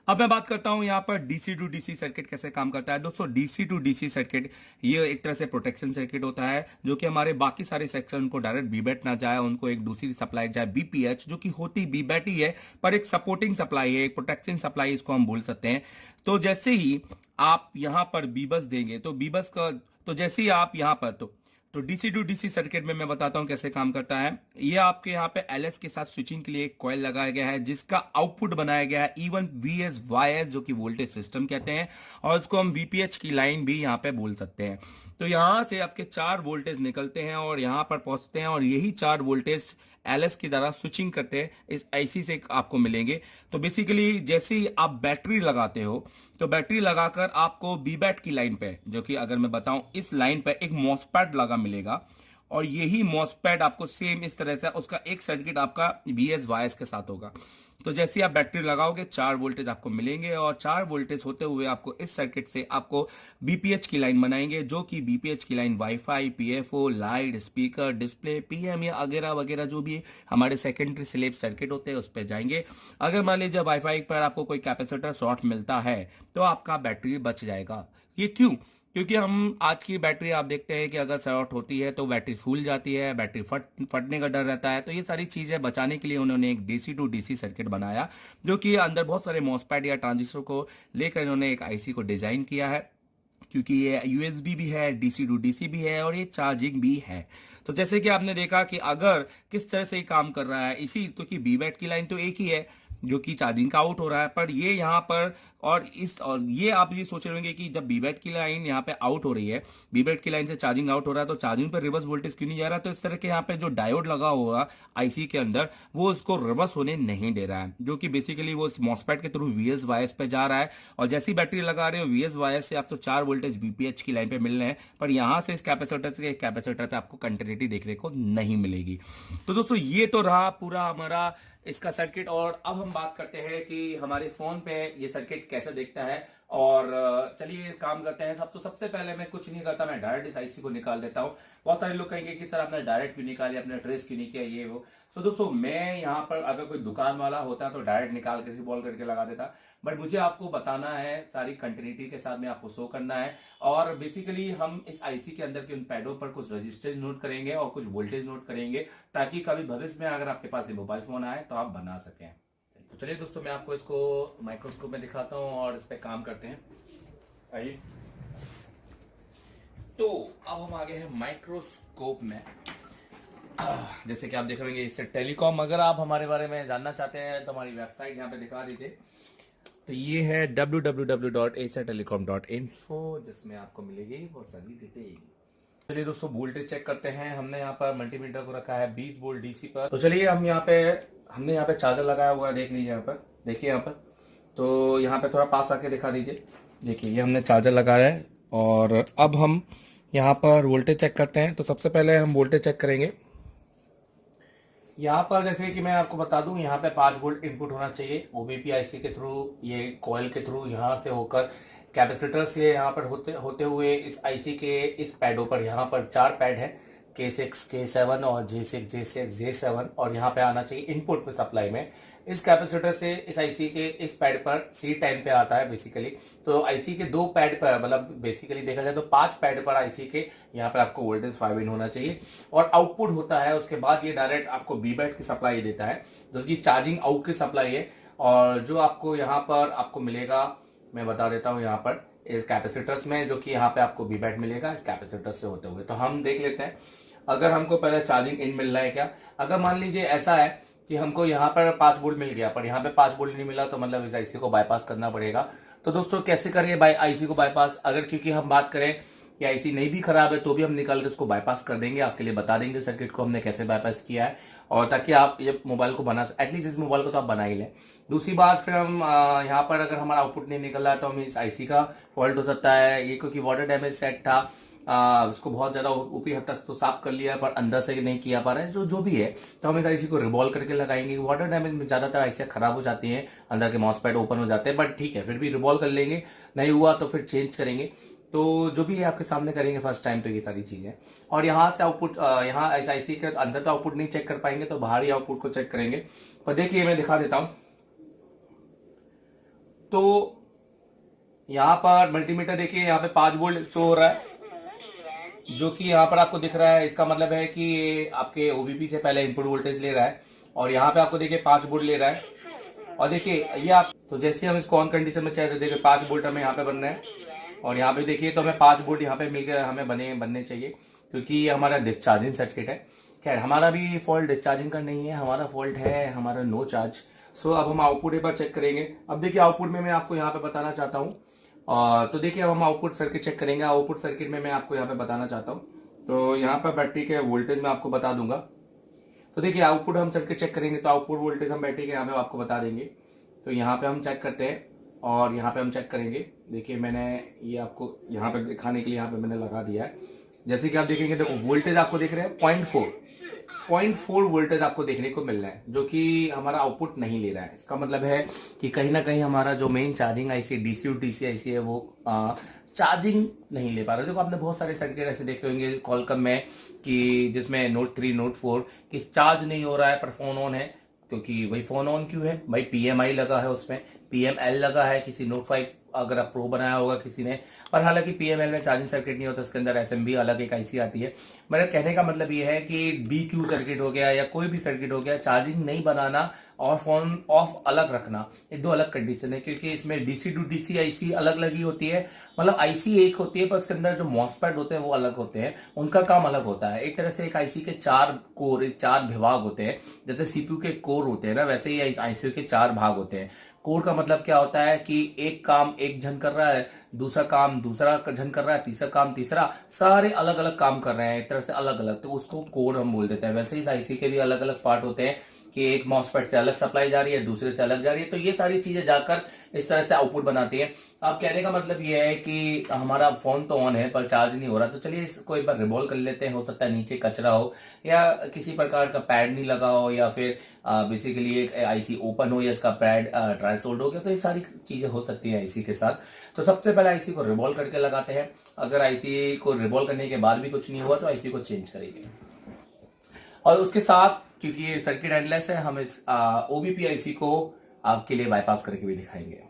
अब मैं बात करता हूं यहां पर डीसी टू डीसी सर्किट कैसे काम करता है। दोस्तों डीसी टू डीसी सर्किट ये एक तरह से प्रोटेक्शन सर्किट होता है जो कि हमारे बाकी सारे सेक्शन को डायरेक्ट बीबैट ना जाए, उनको एक दूसरी सप्लाई जाए बीपीएच, जो कि होती बीबैट ही है पर एक सपोर्टिंग सप्लाई है, एक प्रोटेक्शन सप्लाई इसको हम बोल सकते हैं। तो जैसे ही आप यहां पर बीबस देंगे तो बीबस का तो जैसे ही आप यहां पर तो डीसी टू डीसी सर्किट में मैं बताता हूं कैसे काम करता है। ये आपके यहाँ पे एलएस के साथ स्विचिंग के लिए एक कॉइल लगाया गया है जिसका आउटपुट बनाया गया है E1 VS YS जो कि वोल्टेज सिस्टम कहते हैं और इसको हम VPH की लाइन भी यहाँ पे बोल सकते हैं। तो यहां से आपके 4 वोल्टेज निकलते हैं और यहां पर पहुंचते हैं और यही 4 वोल्टेज एलएस की तरह स्विचिंग करते हैं इस आईसी से आपको मिलेंगे। तो बेसिकली जैसे ही आप बैटरी लगाते हो तो बैटरी लगाकर आपको बीबैट की लाइन पे, जो कि अगर मैं बताऊं इस लाइन पे एक मॉसफेट लगा मिलेगा और यही मॉसफेट आपको सेम इस तरह से उसका एक सर्किट आपका VS YS के साथ होगा। तो जैसे आप बैटरी लगाओगे 4 वोल्टेज आपको मिलेंगे और 4 वोल्टेज होते हुए आपको इस सर्किट से आपको बीपीएच की लाइन बनाएंगे, जो कि बीपीएच की line wifi, PFO, light, speaker, display, PM या वगैरह वगैरह जो भी हमारे सेकेंडरी स्लेब सर्किट होते हैं उस पर जाएंगे। अगर मान लीजिए वाईफाई पर आपको कोई कैपेसिटर शॉर्ट मिलता है तो आपका बैटरी बच जाएगा। ये क्यों? क्योंकि हम आज की बैटरी आप देखते हैं कि अगर शॉर्ट होती है तो बैटरी फूल जाती है, बैटरी फटने का डर रहता है। तो ये सारी चीजें बचाने के लिए उन्होंने एक डीसी टू डीसी सर्किट बनाया जो कि अंदर बहुत सारे मॉसफेट या ट्रांजिस्टर को लेकर इन्होंने एक आईसी को डिजाइन किया है क्योंकि ये यूएसबी भी है, डीसी टू डीसी भी है और ये चार्जिंग भी है। तो जैसे कि आपने देखा कि अगर किस तरह से ये काम कर रहा है, इसी क्योंकि बी बैट की लाइन तो एक ही है जो कि चार्जिंग का आउट हो रहा है, पर ये यहाँ पर और ये आप ये सोच रहे होंगे कि जब बीबैट की लाइन यहाँ पे आउट हो रही है, बीबैट की लाइन से चार्जिंग आउट हो रहा है, तो चार्जिंग पर रिवर्स वोल्टेज क्यों नहीं जा रहा? तो इस तरह के यहाँ पे जो डायोड लगा हुआ आईसी के अंदर वो इसको रिवर्स होने नहीं दे रहा है, जो कि बेसिकली वो मॉसफेट के थ्रू वीएस वायस पे जा रहा है। और जैसी बैटरी लगा रहे हो वीएस वायस से आपको 4 वोल्टेज बीपीएच की लाइन पे मिल रहे हैं, पर यहां से इस कैपेसिटर पे आपको कंटिन्यूटी देखने को नहीं मिलेगी। तो दोस्तों ये तो रहा पूरा हमारा इसका सर्किट। और अब हम बात करते हैं कि हमारे फोन पे ये सर्किट कैसे दिखता है। और चलिए काम करते हैं। सबसे पहले मैं कुछ नहीं करता, मैं डायरेक्ट इस आईसी को निकाल देता हूं। बहुत सारे लोग कहेंगे कि सर आपने डायरेक्ट क्यों निकाली, आपने ट्रेस क्यों नहीं किया, ये वो। सो दोस्तों मैं यहाँ पर अगर कोई दुकान वाला होता तो डायरेक्ट निकाल के बॉल करके लगा देता, बट मुझे आपको बताना है, सारी कंटिन्यूटी के साथ में आपको शो करना है। और बेसिकली हम इस आईसी के अंदर के उन पैडों पर कुछ रजिस्टेंस नोट करेंगे और कुछ वोल्टेज नोट करेंगे, ताकि कभी भविष्य में अगर आपके पास ये मोबाइल फोन आए तो आप बना सकें। तो चलिए दोस्तों मैं आपको इसको माइक्रोस्कोप में दिखाता हूँ और इस पर काम करते हैं। आइए। तो अब हम आ गए हैं माइक्रोस्कोप में। जैसे कि आप देख रहे इससे टेलीकॉम, अगर आप हमारे बारे में जानना चाहते हैं तो हमारी वेबसाइट यहाँ पे दिखा दीजिए। तो ये है www.acertelecom.info, जिसमें आपको मिलेगी बहुत सारी डिटेल। चलिए दोस्तों वोल्टेज चेक करते हैं। हमने यहाँ पर मल्टीमीटर को रखा है 20 वोल्ट डीसी पर। तो चलिए हमने यहाँ पे चार्जर लगाया हुआ है, देख लीजिए यहाँ पर, देखिए यहाँ पर। तो यहाँ पे थोड़ा पास आके दिखा दीजिए। देखिए ये हमने चार्जर लगाया है और अब हम यहाँ पर वोल्टेज चेक करते हैं। तो सबसे पहले हम वोल्टेज चेक करेंगे। यहाँ पर जैसे कि मैं आपको बता दूं, यहाँ पे 5 वोल्ट इनपुट होना चाहिए ओबीपी आईसी के थ्रू, ये कॉइल के थ्रू यहाँ से होकर कैपेसिटर से यहाँ पर होते हुए इस आईसी के इस पैडों पर, यहाँ पर 4 पैड है, K6, K7 और J7, और यहाँ पे आना चाहिए इनपुट पे सप्लाई में। इस कैपेसिटर से इस आईसी के इस पैड पर सी टाइम पे आता है बेसिकली। तो आईसी के 2 पैड पर, मतलब बेसिकली देखा जाए तो 5 पैड पर आईसी के यहाँ पे आपको वोल्टेज 5 इन होना चाहिए और आउटपुट होता है। उसके बाद ये डायरेक्ट आपको बीबैट की सप्लाई देता है, जो कि चार्जिंग आउट की सप्लाई है। और जो आपको यहाँ पर आपको मिलेगा, मैं बता देता हूँ, यहाँ पर इस कैपेसिटर्स में, जो कि यहाँ पे आपको बीबैट मिलेगा इस कैपेसिटर से होते हुए। तो हम देख लेते हैं अगर हमको पहले चार्जिंग इन मिल रहा है क्या। अगर मान लीजिए ऐसा है कि हमको यहाँ पर 5 वोल्ट मिल गया पर यहाँ पे 5 वोल्ट नहीं मिला, तो मतलब इस आईसी को बाईपास करना पड़ेगा। तो दोस्तों कैसे करें आईसी को बाईपास? अगर क्योंकि हम बात करें कि आईसी नहीं भी खराब है तो भी हम निकाल के उसको बाईपास कर देंगे, आपके लिए बता देंगे सर्किट को हमने कैसे बाईपास किया है, और ताकि आप ये मोबाइल को एटलीस्ट इस मोबाइल को तो आप बना ही लें। दूसरी बात, फिर हम यहाँ पर अगर हमारा आउटपुट नहीं निकल रहा है तो हम इस आईसी का फॉल्ट हो सकता है। ये क्योंकि वाटर डैमेज सेट था, उसको बहुत ज्यादा ऊपरी हद तक तो साफ कर लिया पर अंदर से नहीं किया पा रहे हैं, जो भी है। तो हम इस आईसी को रिवॉल्व करके लगाएंगे। वाटर डैमेज में ज्यादातर आईसी खराब हो जाती हैं, अंदर के मॉसफेट ओपन हो जाते हैं, बट ठीक है फिर भी रिवॉल्व कर लेंगे। नहीं हुआ तो फिर चेंज करेंगे। तो जो भी है आपके सामने करेंगे फर्स्ट टाइम, तो ये सारी चीजें। और यहाँ से आउटपुट, यहाँ आईसी के अंदर तो आउटपुट नहीं चेक कर पाएंगे, तो बाहर ही आउटपुट को चेक करेंगे। पर देखिए मैं दिखा देता हूं। तो यहाँ पर मल्टीमीटर देखिए, यहाँ पे 5 वोल्ट शो हो रहा है, जो कि यहाँ पर आपको दिख रहा है। इसका मतलब है कि आपके ओबीपी से पहले इनपुट वोल्टेज ले रहा है, और यहाँ पे आपको देखिए 5 वोल्ट ले रहा है। और देखिए ये आप, तो जैसे हम इसको ऑन कंडीशन में चाहे तो देखिए 5 वोल्ट हमें यहाँ पे बन रहे हैं, और यहाँ पे देखिए तो हमें 5 वोल्ट यहाँ पे मिलकर हमें बनने चाहिए, क्योंकि ये हमारा डिस्चार्जिंग सर्किट है। खैर हमारा भी फॉल्ट डिस्चार्जिंग का नहीं है, हमारा फॉल्ट है हमारा नो चार्ज। सो अब हम आउटपुट एक बार चेक करेंगे। अब देखिए आउटपुट में मैं आपको यहाँ पे बताना चाहता हूँ, और तो देखिए अब हम आउटपुट सर्किट चेक करेंगे। आउटपुट सर्किट में मैं आपको यहाँ पे बताना चाहता हूँ, तो यहाँ पर बैटरी के वोल्टेज मैं आपको बता दूंगा। तो देखिए आउटपुट हम सर्किट चेक करेंगे तो आउटपुट वोल्टेज हम बैटरी के यहाँ पे आपको बता देंगे। तो यहाँ पे हम चेक करते हैं और यहाँ पे हम चेक करेंगे। देखिए मैंने ये आपको यहाँ पे दिखाने के लिए यहाँ पे मैंने लगा दिया है। जैसे कि आप देखेंगे, देखो वोल्टेज आपको देख रहे हैं 0.4 वोल्टेज आपको देखने को मिल रहा है, जो कि हमारा आउटपुट नहीं ले रहा है। इसका मतलब है कि कहीं ना कहीं हमारा जो मेन चार्जिंग आईसी डीसी और डीसी आईसी है वो चार्जिंग नहीं ले पा रहा। देखो आपने बहुत सारे सर्किट ऐसे देखे होंगे कॉलकम में कि जिसमें नोट 3 नोट 4 कि चार्ज नहीं हो रहा है पर फोन ऑन है। क्योंकि भाई फोन ऑन क्यों है भाई, PMI लगा है उसमें, PML लगा है, किसी नोट 5 अगर आप प्रो बनाया होगा किसी ने, पर हालांकि पीएमएल में चार्जिंग सर्किट नहीं होता, उसके अंदर एसएमबी अलग एक आईसी आती है। मेरा कहने का मतलब ये है कि बीक्यू सर्किट हो गया या कोई भी सर्किट हो गया, चार्जिंग नहीं बनाना और फोन ऑफ अलग रखना, ये दो अलग कंडीशन है, क्योंकि इसमें डीसी टू डीसी आईसी अलग लगी होती है। मतलब आईसी एक होती है पर उसके अंदर जो मॉसफेट होते हैं वो अलग होते हैं, उनका काम अलग होता है। एक तरह से एक आईसी के 4 कोर, 4 विभाग होते हैं। जैसे सीपीयू के कोर होते हैं ना, वैसे ही आईसी के 4 भाग होते हैं। कोर का मतलब क्या होता है कि एक काम एक जन कर रहा है, दूसरा काम दूसरा जन कर रहा है, तीसरा काम तीसरा, सारे अलग अलग काम कर रहे हैं एक तरह से अलग अलग, तो उसको कोर हम बोल देते हैं। वैसे ही आईसी के भी अलग अलग पार्ट होते हैं कि एक मॉसफेट से अलग सप्लाई जा रही है, दूसरे से अलग जा रही है, तो ये सारी चीजें जाकर इस तरह से आउटपुट बनाती है। अब कहने का मतलब ये है कि हमारा फोन तो ऑन है पर चार्ज नहीं हो रहा, तो चलिए इसको एक बार रिवॉल्व कर लेते हैं। हो सकता है नीचे कचरा हो या किसी प्रकार का पैड नहीं लगा हो या फिर बेसिकली एक आईसी ओपन हो या इसका पैड ड्राई सोल्ड हो गया, तो ये सारी चीजें हो सकती है आईसी के साथ। तो सबसे पहले आईसी को रिवॉल्व करके लगाते हैं। अगर आईसी को रिवॉल्व करने के बाद भी कुछ नहीं हुआ तो आईसी को चेंज करेंगे। और उसके साथ क्योंकि ये सर्किट एंडलेस है, हम इस ओबीपी आईसी को आपके लिए बाईपास करके भी दिखाएंगे।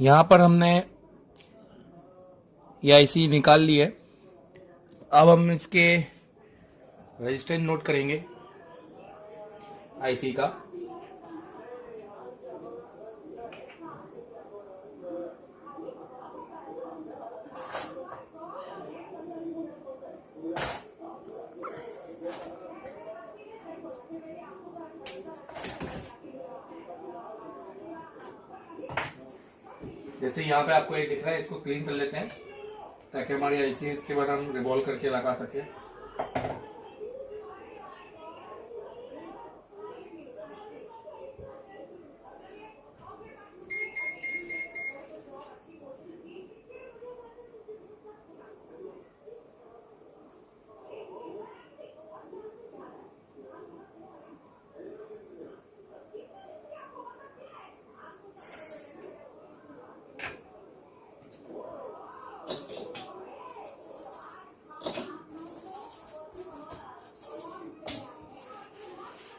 यहाँ पर हमने ये आईसी निकाल ली है। अब हम इसके रेजिस्टेंस नोट करेंगे आईसी का। जैसे यहाँ पे आपको ये दिख रहा है, इसको क्लीन कर लेते हैं ताकि हमारी आईसी इसके बाद हम रिवॉल्व करके लगा सके।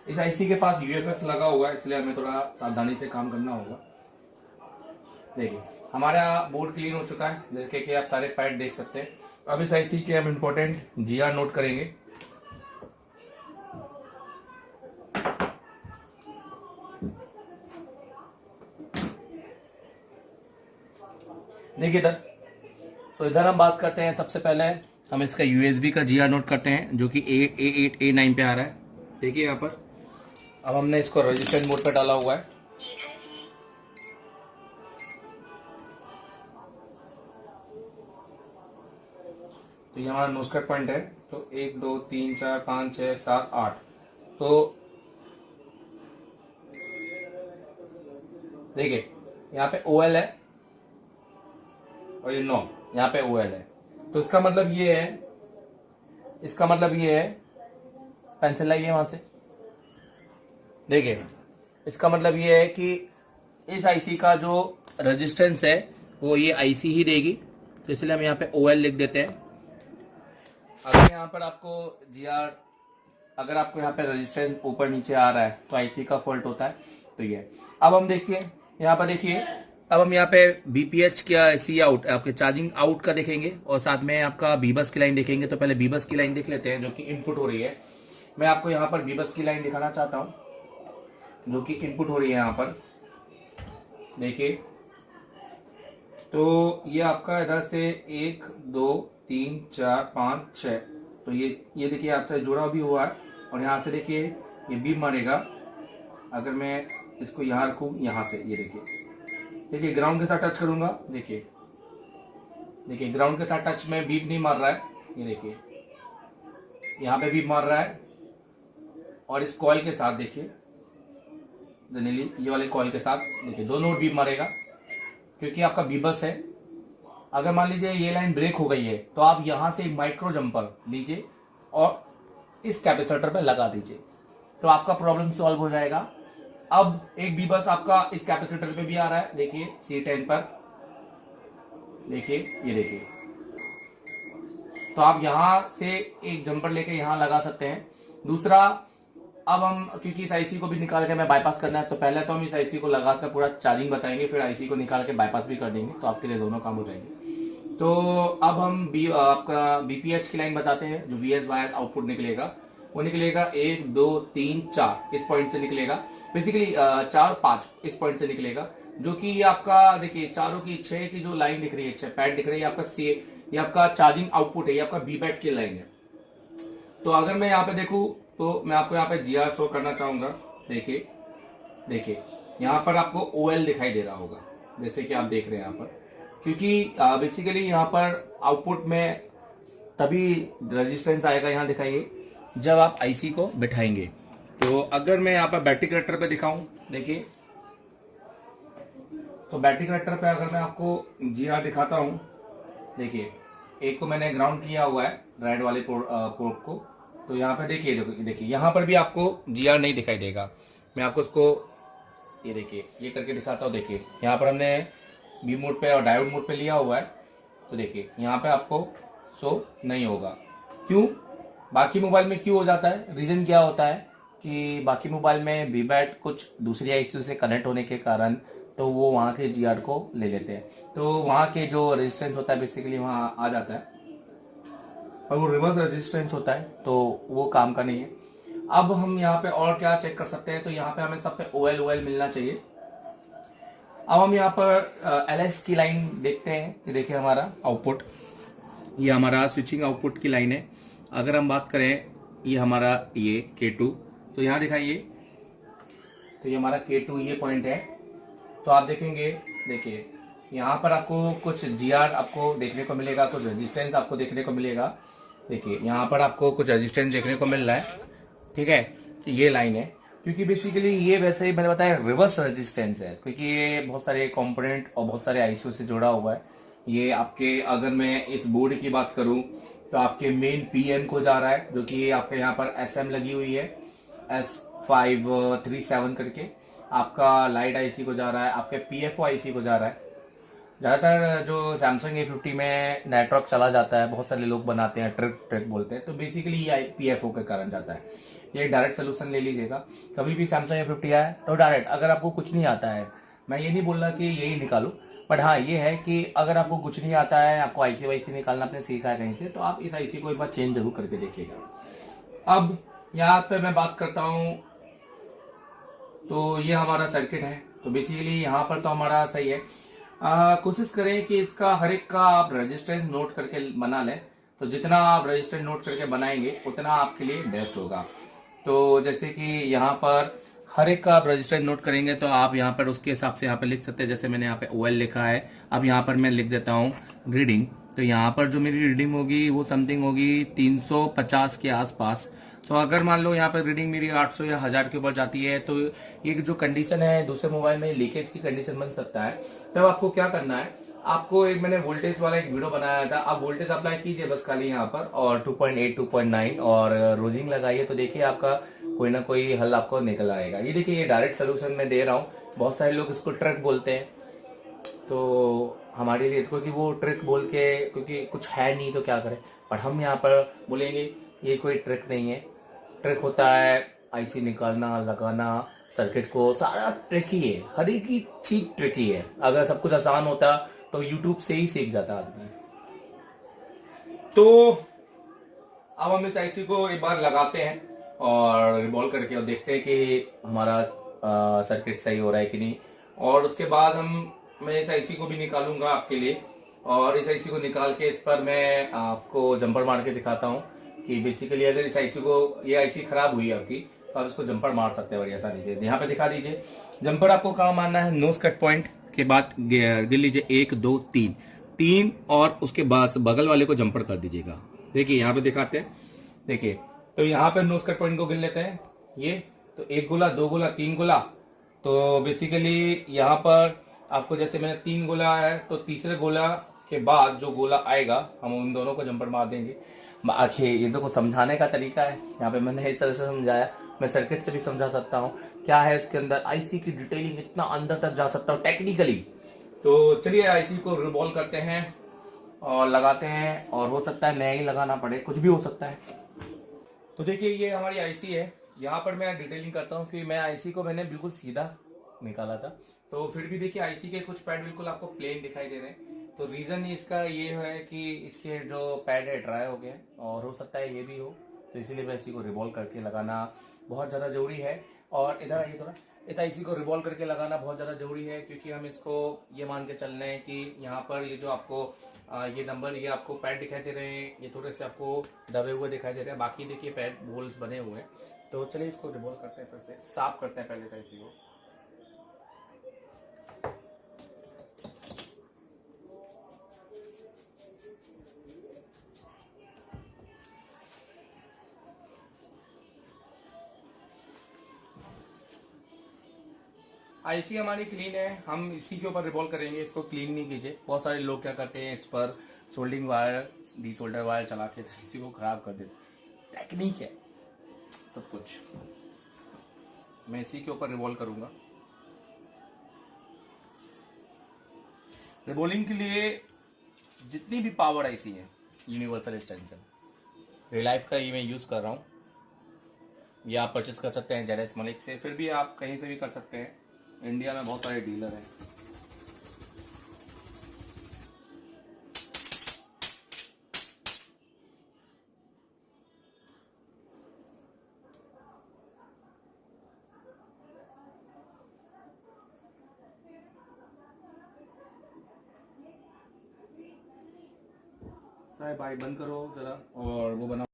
इस आईसी के पास यूएफएस लगा हुआ है, इसलिए हमें थोड़ा सावधानी से काम करना होगा। देखिए हमारा बोर्ड क्लीन हो चुका है, जैसे कि आप सारे पैड देख सकते हैं। अब इस आईसी के हम इंपॉर्टेंट जीआर नोट करेंगे। देखिए इधर, तो इधर हम बात करते हैं। सबसे पहले हम इसका यूएसबी का जीआर नोट करते हैं, जो कि A8 A9 पे आ रहा है। देखिए यहाँ पर अब हमने इसको रजिस्टेंट मोड पे डाला हुआ है। तो ये हमारा नोस्कट पॉइंट है। तो 1 2 3 4 5 6 7 8। तो देखिए यहाँ पे OL है और ये नो, यहाँ पे OL है। तो इसका मतलब ये है, पेंसिल लाइए वहां से। देखिए इसका मतलब ये है कि इस आईसी का जो रेजिस्टेंस है वो ये आईसी ही देगी। तो इसलिए हम यहाँ पे OL लिख देते हैं। अगर यहाँ पर आपको जीआर, अगर आपको यहाँ पे रेजिस्टेंस ऊपर नीचे आ रहा है तो आईसी का फॉल्ट होता है। तो ये अब हम देखिए यहाँ पर, देखिए अब हम यहाँ पे बीपीएच क्या सी आउट, आपके चार्जिंग आउट का देखेंगे और साथ में आपका बीबस की लाइन देखेंगे। तो पहले बीबस की लाइन देख लेते हैं जो कि इनपुट हो रही है। मैं आपको यहाँ पर बीबस की लाइन दिखाना चाहता हूँ जो कि इनपुट हो रही है यहाँ पर। देखिए तो ये आपका इधर से 1 2 3 4 5 6, तो ये देखिए आपसे जुड़ा भी हुआ है। और यहाँ से देखिए ये बीप मारेगा। अगर मैं इसको यहाँ रखूँ, यहाँ से ये देखिए ग्राउंड के साथ टच करूंगा। देखिए ग्राउंड के साथ टच में बीप नहीं मार रहा है। ये देखिए यहाँ पे बीप मार रहा है। और इस कॉइल के साथ देखिए जनरली ये वाले कॉइल के साथ देखिए दोनों बीप मारेगा, क्योंकि आपका बीबस है। अगर मान लीजिए ये लाइन ब्रेक हो गई है तो आप यहां से एक माइक्रो जंपर लीजिए और इस कैपेसिटर पे लगा दीजिए, तो आपका प्रॉब्लम सॉल्व हो जाएगा। अब एक बीबस आपका इस कैपेसिटर पे भी आ रहा है। देखिए C10 पर, देखिए ये देखिए। तो आप यहां से एक जंपर लेके यहां लगा सकते हैं। दूसरा, अब हम क्योंकि इस आईसी को भी निकाल के हमें बाईपास करना है, तो पहले तो हम इस आईसी को लगाकर पूरा चार्जिंग बताएंगे, फिर आईसी को निकाल के बाईपास भी कर देंगे। तो आपके लिए दोनों काम हो जाएंगे। तो अब हम आपका बीपीएच की लाइन बताते हैं। जो वीएस बायस आउटपुट निकलेगा वो निकलेगा 1 2 3 4 इस पॉइंट से निकलेगा। बेसिकली 4 5 इस पॉइंट से निकलेगा, जो कि ये आपका देखिए चारों की 6 की जो लाइन दिख रही है, 6 पैड दिख रही है आपका ये आपका चार्जिंग आउटपुट है, ये आपका बीबैट की लाइन है। तो अगर मैं यहाँ पे देखूं तो मैं आपको यहाँ पे जीआर शो करना चाहूंगा। देखिए यहाँ पर आपको OL दिखाई दे रहा होगा, जैसे कि आप देख रहे हैं यहाँ पर, क्योंकि बेसिकली यहाँ पर आउटपुट में तभी रेजिस्टेंस आएगा, यहाँ दिखाइए, जब आप आईसी को बिठाएंगे। तो अगर मैं यहाँ पर बैटरी कनेक्टर पे दिखाऊं, देखिए तो बैटरी कनेक्टर पे अगर मैं आपको जीआर दिखाता हूं, देखिए एक को मैंने ग्राउंड किया हुआ है रेड वाले पोर्ट को। तो यहाँ पे देखिए यहाँ पर भी आपको जीआर नहीं दिखाई देगा। मैं आपको इसको ये देखिए ये करके दिखाता हूँ। देखिए यहाँ पर हमने बी मोड पे और डायोड मोड पे लिया हुआ है। तो देखिए यहाँ पे आपको शो नहीं होगा। क्यों? बाकी मोबाइल में क्यों हो जाता है? रीजन क्या होता है कि बाकी मोबाइल में वीबैट कुछ दूसरी आईसी से कनेक्ट होने के कारण तो वो वहाँ के जीआर को ले लेते हैं, तो वहाँ के जो रेजिस्टेंस होता है बेसिकली वहाँ आ जाता है, और वो रिवर्स रेजिस्टेंस होता है, तो वो काम का नहीं है। अब हम यहाँ पे और क्या चेक कर सकते हैं, तो यहाँ पे हमें सब पे OL मिलना चाहिए। अब हम यहाँ पर LS की लाइन देखते हैं। ये देखिए हमारा आउटपुट, ये हमारा स्विचिंग आउटपुट की लाइन है। अगर हम बात करें ये हमारा ये K2, तो यहाँ दिखाइए, तो ये हमारा K2 ये पॉइंट है। तो आप देखेंगे, देखिए यहाँ पर आपको कुछ जीआर आपको देखने को मिलेगा, कुछ रेजिस्टेंस आपको देखने को मिलेगा। देखिए यहाँ पर आपको कुछ रेजिस्टेंस देखने को मिल रहा है, ठीक है। तो ये लाइन है, क्योंकि बेसिकली ये वैसे ही मैंने बताया रिवर्स रेजिस्टेंस है, क्योंकि ये बहुत सारे कंपोनेंट और बहुत सारे आईसीओ से जुड़ा हुआ है। ये आपके, अगर मैं इस बोर्ड की बात करूं तो आपके मेन पीएम को जा रहा है, जो कि आपके यहाँ पर SM लगी हुई है S537 करके। आपका लाइट आईसी को जा रहा है, आपके PFO आईसी को जा रहा है। ज़्यादातर जो सैमसंग A50 में नेटवर्क चला जाता है, बहुत सारे लोग बनाते हैं, ट्रिक बोलते हैं, तो बेसिकली ये PFO के कारण जाता है। ये डायरेक्ट सोल्यूशन ले लीजिएगा। कभी भी सैमसंग A50 आए तो डायरेक्ट, अगर आपको कुछ नहीं आता है, मैं ये नहीं बोल रहा कि यही निकालो, बट हाँ ये है कि अगर आपको कुछ नहीं आता है, आपको आईसी वाईसी निकालना आपने सीखा है कहीं से, तो आप इस आईसी को एक बार चेंज जरूर करके देखिएगा। अब यहाँ पे मैं बात करता हूँ, तो ये हमारा सर्किट है, तो बेसिकली यहाँ पर तो हमारा सही है। कोशिश करें कि इसका हर एक का आप रेजिस्टेंस नोट करके बना लें, तो जितना आप रेजिस्टेंस नोट करके बनाएंगे उतना आपके लिए बेस्ट होगा। तो जैसे कि यहाँ पर हर एक का आप रेजिस्टेंस नोट करेंगे तो आप यहाँ पर उसके हिसाब से यहाँ पर लिख सकते हैं। जैसे मैंने यहाँ पे OL लिखा है, अब यहाँ पर मैं लिख देता हूँ रीडिंग, तो यहाँ पर जो मेरी रीडिंग होगी वो समथिंग होगी 350 के आसपास। तो अगर मान लो यहाँ पर रीडिंग मेरी 800 या 1000 के ऊपर जाती है, तो ये जो कंडीशन है दूसरे मोबाइल में लीकेज की कंडीशन बन सकता है। तब आपको क्या करना है, आपको एक मैंने वोल्टेज वाला एक वीडियो बनाया था, आप वोल्टेज अप्लाई कीजिए बस खाली यहाँ पर, और 2.8 2.9 और रोजिंग लगाइए, तो देखिए आपका कोई ना कोई हल आपको निकल आएगा। ये देखिए ये डायरेक्ट सोल्यूशन मैं दे रहा हूँ, बहुत सारे लोग इसको ट्रिक बोलते हैं, तो हमारे लिए क्योंकि वो ट्रिक बोल के क्योंकि कुछ है नहीं तो क्या करें, पर हम यहाँ पर बोलेंगे ये कोई ट्रिक नहीं है। ट्रिक होता है आईसी निकालना, लगाना, सर्किट को, सारा ट्रिक ही है, हर एक की चीज ट्रिक ही है। अगर सब कुछ आसान होता तो यूट्यूब से ही सीख जाता आदमी। तो अब हम इस आईसी को एक बार लगाते हैं और रिवॉल्व करके और देखते हैं कि हमारा सर्किट सही हो रहा है कि नहीं। और उसके बाद मैं इस आईसी को भी निकालूंगा आपके लिए, और इस आईसी को निकाल के इस पर मैं आपको जंपर मार के दिखाता हूँ कि बेसिकली अगर इस आईसी को, ये आईसी खराब हुई है आपकी, तो आप इसको जंपर मार सकते हैं बड़ी आसानी से। यहाँ पे दिखा दीजिए जंपर आपको कहाँ मारना है, नोज कट पॉइंट के बाद गिन लीजिए 1 2 3 और उसके बाद बगल वाले को जंपर कर दीजिएगा। देखिए यहाँ पे दिखाते हैं, देखिए तो यहाँ पे नोज कट पॉइंट को गिन लेते हैं, ये तो 1 गोला 2 गोला 3 गोला। तो बेसिकली यहाँ पर आपको जैसे मैंने 3 गोला है, तो तीसरे गोला के बाद जो गोला आएगा हम उन दोनों को जंपर मार देंगे। आखिर ये तो कुछ समझाने का तरीका है, यहाँ पे मैंने इस तरह से समझाया, मैं सर्किट से भी समझा सकता हूँ क्या है इसके अंदर, आईसी की डिटेलिंग इतना अंदर तक जा सकता हूँ टेक्निकली। तो चलिए आईसी को रिवॉल्व करते हैं और लगाते हैं, और हो सकता है नया ही लगाना पड़े, कुछ भी हो सकता है। तो देखिए ये हमारी आईसी है, यहाँ पर मैं डिटेलिंग करता हूँ कि मैं आईसी को मैंने बिल्कुल सीधा निकाला था, तो फिर भी देखिए आईसी के कुछ पैड बिल्कुल आपको प्लेन दिखाई दे रहे हैं। तो रीजन इसका ये है कि इसके जो पैड है ड्राई हो गए, और हो सकता है ये भी हो, तो इसीलिए मैं इसी को रिवॉल्व करके लगाना बहुत ज़्यादा जरूरी है। और इधर आइए थोड़ा, इस आईसी को रिवॉल्व करके लगाना बहुत ज़्यादा जरूरी है, क्योंकि हम इसको ये मान के चल रहे हैं कि यहाँ पर ये जो आपको ये नंबर, ये आपको पैड दिखाई दे रहे हैं, ये थोड़े से आपको दबे हुए दिखाई दे रहे हैं, बाकी देखिए पैड होल्स बने हुए हैं। तो चलिए इसको रिवॉल्व करते हैं, फिर से साफ करते हैं पहले इस आईसी को। आईसी हमारी क्लीन है, हम इसी के ऊपर रिवॉल्व करेंगे, इसको क्लीन नहीं कीजिए। बहुत सारे लोग क्या करते हैं, इस पर सोल्डिंग वायर, डीसोल्डर वायर चला के आईसी को खराब कर देते। टेक्निक है सब कुछ, मैं इसी के ऊपर रिवॉल्व करूंगा। रिवॉल्विंग के लिए जितनी भी पावर आईसी है, यूनिवर्सल एक्सटेंशन रिलाइफ का ये मैं यूज कर रहा हूँ, ये आप परचेस कर सकते हैं जेडएस मलिक से, फिर भी आप कहीं से भी कर सकते हैं, इंडिया में बहुत सारे डीलर हैं। साहब भाई बंद करो जरा और वो बना।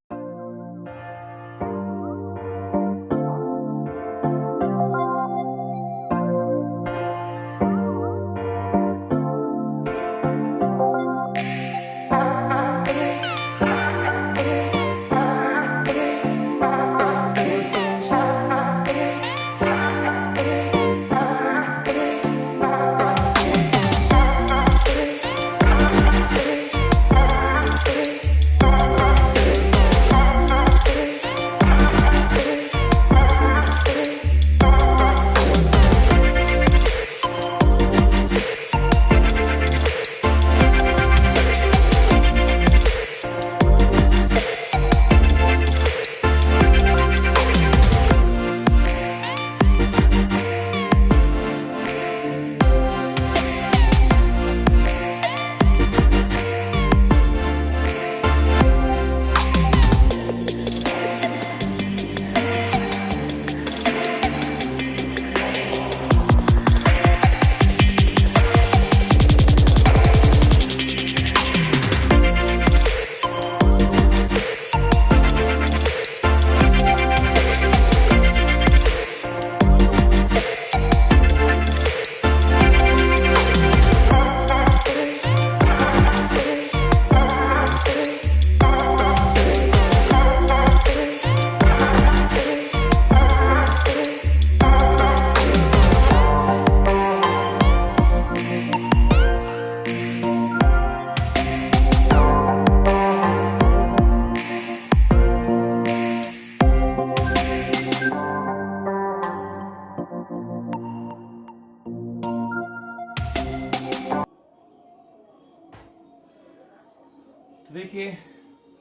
तो देखिए,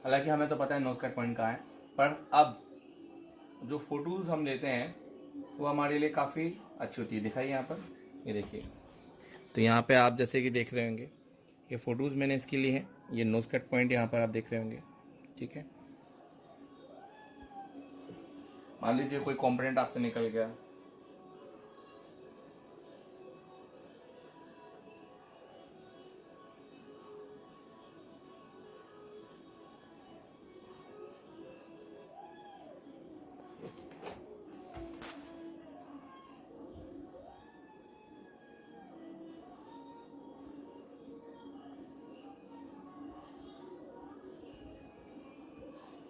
हालांकि हमें तो पता है नोज कट पॉइंट कहाँ है, पर अब जो फोटोज हम लेते हैं वो हमारे लिए काफ़ी अच्छी होती है। दिखाइए यहाँ पर, ये देखिए। तो यहाँ पे आप जैसे कि देख रहे होंगे, ये फोटोज मैंने इसके लिए है। ये नोज कट पॉइंट यहाँ पर आप देख रहे होंगे, ठीक है। मान लीजिए कोई कंपोनेंट आपसे निकल गया,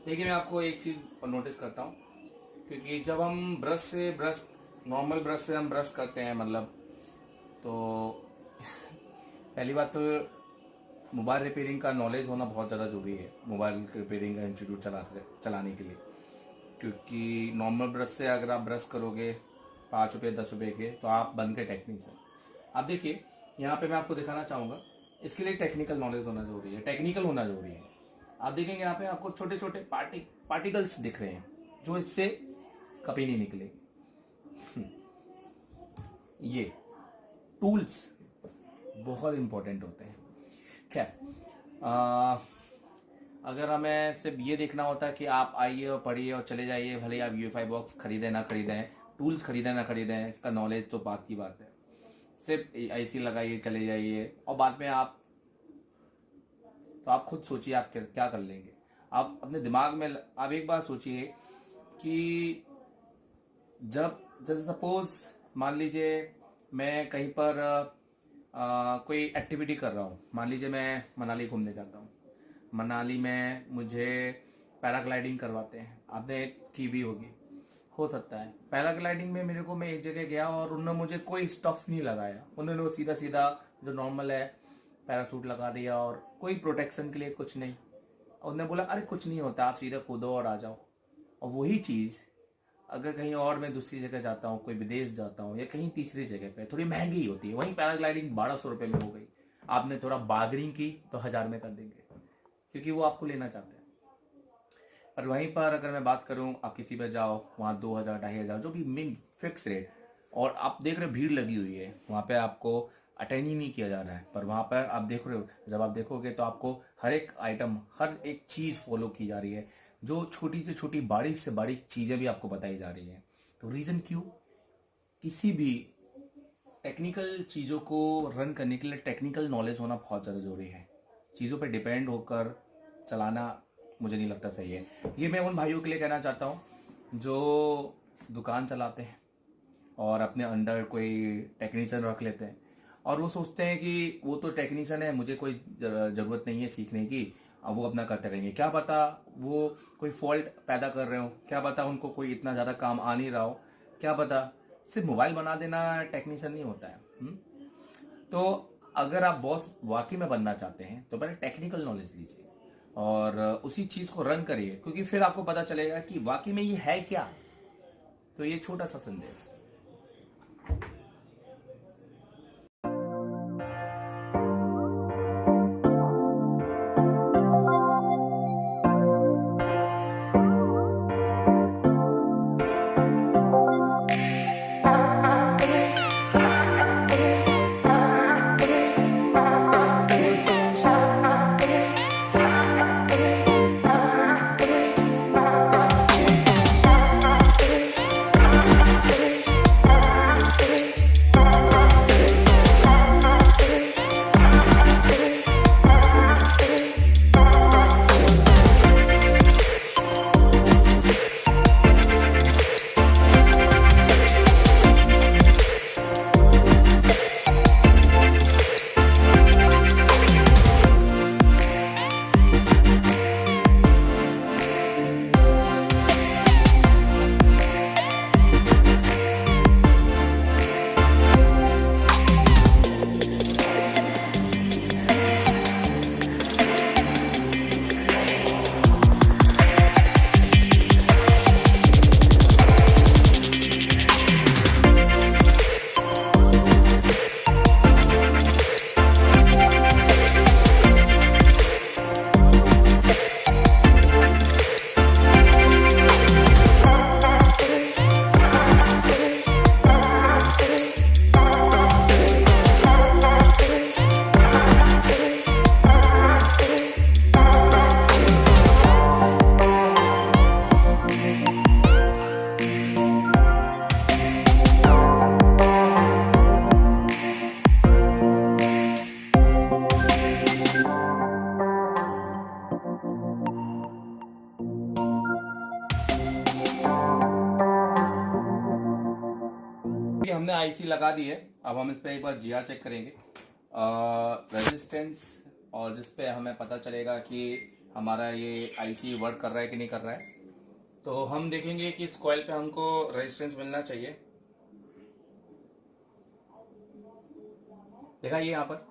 देखिए मैं आपको एक चीज़ नोटिस करता हूँ, क्योंकि जब हम नॉर्मल ब्रश से हम ब्रश करते हैं, मतलब तो पहली बात तो मोबाइल रिपेयरिंग का नॉलेज होना बहुत ज़्यादा ज़रूरी है, मोबाइल रिपेयरिंग का इंस्टीट्यूट चलाने के लिए। क्योंकि नॉर्मल ब्रश से अगर आप ब्रश करोगे 5 रुपये 10 रुपये के, तो आप बंद के टेक्निक से। अब देखिए यहाँ पे मैं आपको दिखाना चाहूँगा, इसके लिए टेक्निकल नॉलेज होना ज़रूरी है, टेक्निकल होना ज़रूरी है। आप देखेंगे यहाँ पे आपको छोटे छोटे पार्टिकल्स दिख रहे हैं जो इससे कभी नहीं निकले। ये टूल्स बहुत इंपॉर्टेंट होते हैं। खैर, अगर हमें सिर्फ ये देखना होता कि आप आइए और पढ़िए और चले जाइए, भले आप UFI बॉक्स खरीदें ना खरीदें, टूल्स खरीदें ना खरीदें, इसका नॉलेज तो बात की बात है। सिर्फ IC लगाइए चले जाइए, और बाद में आप खुद सोचिए आप क्या कर लेंगे। आप अपने दिमाग में आप एक बार सोचिए कि जब जैसे सपोज मान लीजिए मैं कहीं पर कोई एक्टिविटी कर रहा हूँ, मान लीजिए मैं मनाली घूमने जाता हूँ, मनाली में मुझे पैराग्लाइडिंग करवाते हैं, आपने की भी होगी, हो सकता है। पैराग्लाइडिंग में मैं एक जगह गया और उन्होंने मुझे कोई स्टफ नहीं लगाया, उन्होंने सीधा सीधा जो नॉर्मल है पैरासूट लगा दिया और कोई प्रोटेक्शन के लिए कुछ नहीं। उन्होंने बोला अरे कुछ नहीं होता, आप सीधा कूदो और आ जाओ। और वही चीज़ अगर कहीं और मैं दूसरी जगह जाता हूँ, कोई विदेश जाता हूँ या कहीं तीसरी जगह पे, थोड़ी महंगी होती है, वहीं पैराग्लाइडिंग 1200 रुपये में हो गई, आपने थोड़ा बार्गेनिंग की तो 1000 में कर देंगे, क्योंकि वो आपको लेना चाहते हैं। और वहीं पर अगर मैं बात करूँ, आप किसी पर जाओ, वहाँ 2000 2500 जो भी मिन फिक्स रेट, और आप देख रहे भीड़ लगी हुई है, वहाँ पे आपको अटेंड ही नहीं किया जा रहा है, पर वहाँ पर आप देख रहे हो, जब आप देखोगे तो आपको हर एक आइटम, हर एक चीज़ फॉलो की जा रही है, जो छोटी से छोटी बारीक से बारीक चीज़ें भी आपको बताई जा रही हैं। तो रीज़न क्यों? किसी भी टेक्निकल चीज़ों को रन करने के लिए टेक्निकल नॉलेज होना बहुत ज़्यादा ज़रूरी है। चीज़ों पर डिपेंड होकर चलाना मुझे नहीं लगता सही है। ये मैं उन भाइयों के लिए कहना चाहता हूँ जो दुकान चलाते हैं और अपने अंडर कोई टेक्नीशियन रख लेते हैं, और वो सोचते हैं कि वो तो टेक्नीशियन है, मुझे कोई ज़रूरत नहीं है सीखने की, अब वो अपना करते रहेंगे। क्या पता वो कोई फॉल्ट पैदा कर रहे हो, क्या पता उनको कोई इतना ज़्यादा काम आ नहीं रहा हो, क्या पता। सिर्फ मोबाइल बना देना टेक्नीशियन नहीं होता है। तो अगर आप बॉस वाकई में बनना चाहते हैं तो पहले टेक्निकल नॉलेज लीजिए और उसी चीज़ को रन करिए, क्योंकि फिर आपको पता चलेगा कि वाकई में ये है क्या। तो ये छोटा सा संदेश। ये हमने आईसी लगा दी है। अब हम इस पे एक बार जीआर चेक करेंगे, रेजिस्टेंस, और जिस पे हमें पता चलेगा कि हमारा ये आईसी वर्क कर रहा है कि नहीं कर रहा है। तो हम देखेंगे कि इस कॉइल पे हमको रेजिस्टेंस मिलना चाहिए। देखा ये यहाँ पर,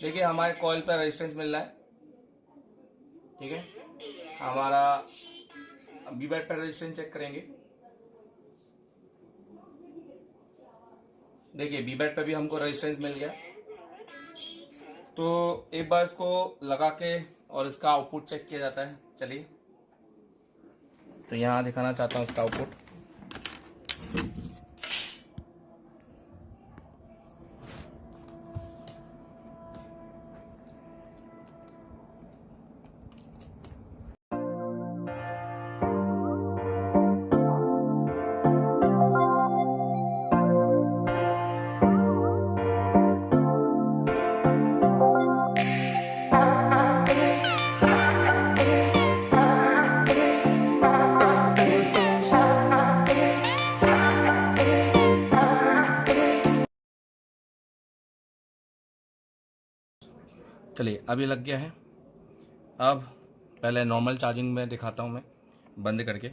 देखिए हमारे कॉइल पर रेजिस्टेंस मिल रहा है। ठीक है, हमारा बी बैट पर रेजिस्टेंस चेक करेंगे। देखिए बी बैट पे भी हमको रेजिस्टेंस मिल गया। तो एक बार इसको लगा के और इसका आउटपुट चेक किया जाता है। चलिए, तो यहाँ दिखाना चाहता हूँ इसका आउटपुट। चलिए, अभी लग गया है। अब पहले नॉर्मल चार्जिंग में दिखाता हूँ मैं, बंद करके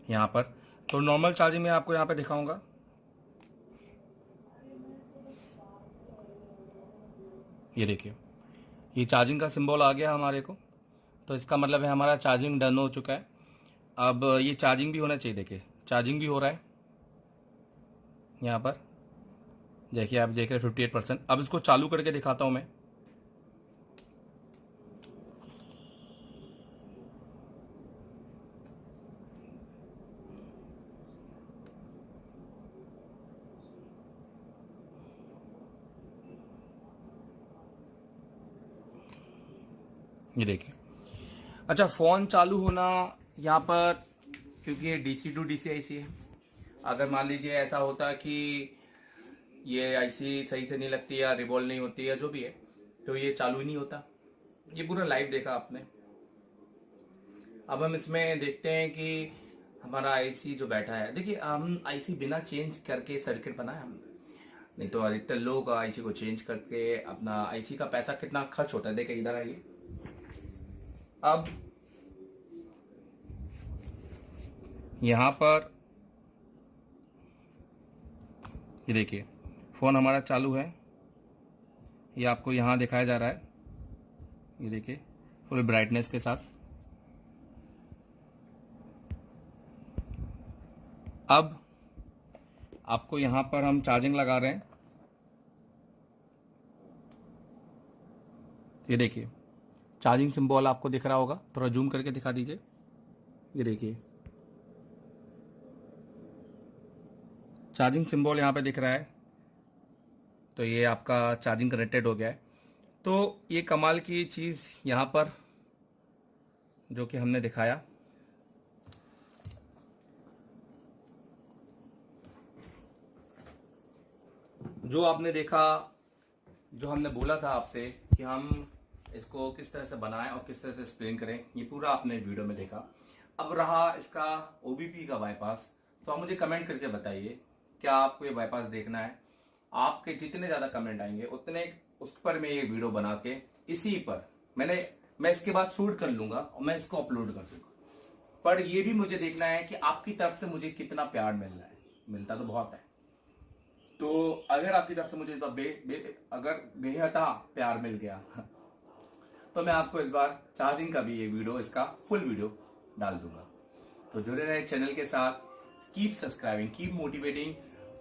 यहाँ पर। तो नॉर्मल चार्जिंग में आपको यहाँ पे दिखाऊंगा। ये देखिए, ये चार्जिंग का सिंबल आ गया हमारे को। तो इसका मतलब है हमारा चार्जिंग डन हो चुका है। अब ये चार्जिंग भी होना चाहिए। देखिए चार्जिंग भी हो रहा है यहाँ पर। देखिए आप देख रहे हैं 58%। अब इसको चालू करके दिखाता हूँ मैं। ये देखिए, अच्छा फ़ोन चालू होना यहाँ पर, क्योंकि ये DC टू DC आईसी है। अगर मान लीजिए ऐसा होता कि ये आईसी सही से नहीं लगती या रिवॉल्व नहीं होती या जो भी है, तो ये चालू ही नहीं होता। ये पूरा लाइव देखा आपने। अब हम इसमें देखते हैं कि हमारा आईसी जो बैठा है। देखिए हम आईसी बिना चेंज करके सर्किट बनाया हमने, नहीं तो अधिकतर लोग आईसी को चेंज करके अपना आईसी का पैसा कितना खर्च होता है। देखिए इधर आइए। अब यहां पर ये देखिए फोन हमारा चालू है। ये आपको यहां दिखाया जा रहा है। ये देखिए फुल ब्राइटनेस के साथ। अब आपको यहां पर हम चार्जिंग लगा रहे हैं। ये देखिए चार्जिंग सिंबल आपको दिख रहा होगा, थोड़ा जूम करके दिखा दीजिए। ये देखिए चार्जिंग सिंबल यहाँ पे दिख रहा है। तो ये आपका चार्जिंग कनेक्टेड हो गया है। तो ये कमाल की चीज़ यहाँ पर जो कि हमने दिखाया, जो आपने देखा, जो हमने बोला था आपसे कि हम इसको किस तरह से बनाएं और किस तरह से एक्सप्लेन करें, ये पूरा आपने वीडियो में देखा। अब रहा इसका ओबीपी का बाईपास, तो आप मुझे कमेंट करके बताइए क्या आपको ये बाईपास देखना है। आपके जितने ज़्यादा कमेंट आएंगे उतने उस पर मैं ये वीडियो बना के इसी पर मैं इसके बाद शूट कर लूंगा और मैं इसको अपलोड कर दूंगा। पर ये भी मुझे देखना है कि आपकी तरफ से मुझे कितना प्यार मिल रहा है। मिलता तो बहुत है, तो अगर आपकी तरफ से मुझे तो अगर बेहता प्यार मिल गया तो मैं आपको इस बार चार्जिंग का भी ये वीडियो, इसका फुल वीडियो डाल दूंगा। तो जुड़े रहे चैनल के साथ। Keep subscribing, keep motivating.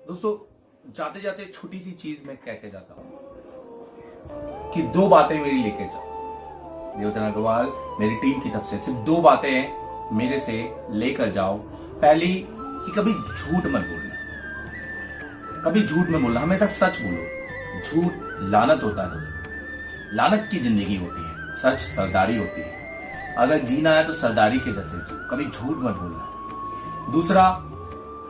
दोस्तों जाते जाते छोटी सी चीज मैं कह के जाता हूं कि 2 बातें मेरी लेके जाओ। देवधन अग्रवाल मेरी टीम की तरफ से सिर्फ 2 बातें मेरे से लेकर जाओ। पहली कि कभी झूठ मत बोलना, कभी झूठ मत बोलना, हमेशा सच बोलो। झूठ लानत होता है दोस्तों, लानत की जिंदगी होती है, सच सरदारी होती है। अगर जीना है तो सरदारी के जैसे जी, कभी झूठ मत बोलना। दूसरा,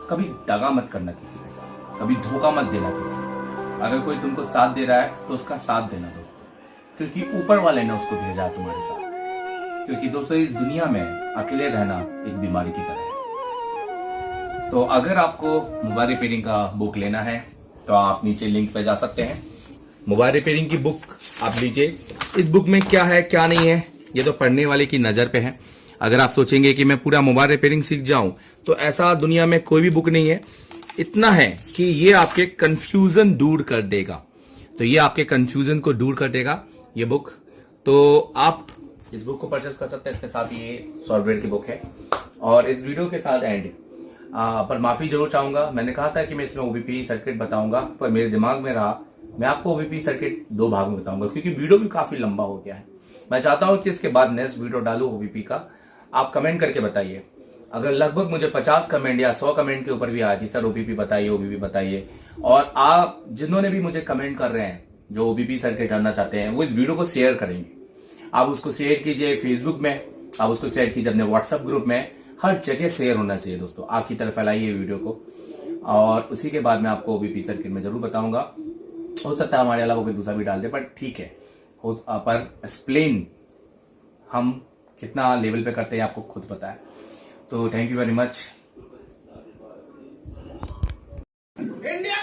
कभी दगा मत करना किसी के साथ, कभी धोखा मत देना किसी को। अगर कोई तुमको साथ दे रहा है तो उसका साथ देना दोस्तों, क्योंकि ऊपर वाले ने उसको भेजा है तुम्हारे साथ। क्योंकि दोस्तों इस दुनिया में अकेले रहना एक बीमारी की तरह है। तो अगर आपको मोबाइल रिपेयरिंग का बुक लेना है तो आप नीचे लिंक पे जा सकते हैं। मोबाइल रिपेयरिंग की बुक आप लीजिए। इस बुक में क्या है क्या नहीं है ये तो पढ़ने वाले की नज़र पे है। अगर आप सोचेंगे कि मैं पूरा मोबाइल रिपेयरिंग सीख जाऊं तो ऐसा दुनिया में कोई भी बुक नहीं है। इतना है कि ये आपके कंफ्यूजन दूर कर देगा। तो ये आपके कंफ्यूजन को दूर कर देगा ये बुक। तो आप इस बुक को परचेस कर सकते हैं। इसके साथ ये सॉफ्टवेयर की बुक है। और इस वीडियो के साथ एंड पर माफी जरूर चाहूंगा। मैंने कहा था कि मैं इसमें ओबीपी सर्किट बताऊंगा, पर मेरे दिमाग में रहा मैं आपको ओबीपी सर्किट 2 भाग में बताऊंगा, क्योंकि वीडियो भी काफी लंबा हो गया है। मैं चाहता हूं कि इसके बाद नेक्स्ट वीडियो डालू ओबीपी का। आप कमेंट करके बताइए। अगर लगभग मुझे 50 कमेंट या 100 कमेंट के ऊपर भी आया कि सर ओबीपी बताइए, और आप जिन्होंने भी मुझे कमेंट कर रहे हैं जो ओबीपी सर्किट जानना चाहते हैं वो इस वीडियो को शेयर करेंगे। आप उसको शेयर कीजिए फेसबुक में, आप उसको शेयर कीजिए अपने व्हाट्सएप ग्रुप में, हर जगह शेयर होना चाहिए दोस्तों। आपकी तरफ फैलाइए वीडियो को। और उसी के बाद मैं आपको ओबीपी सर्किट में जरूर बताऊंगा। हो सकता है हमारे अलावा कोई दूसरा भी डाल दे, पर ठीक है। पर एक्सप्लेन हम कितना लेवल पे करते हैं आपको खुद पता है। तो thank you very much. India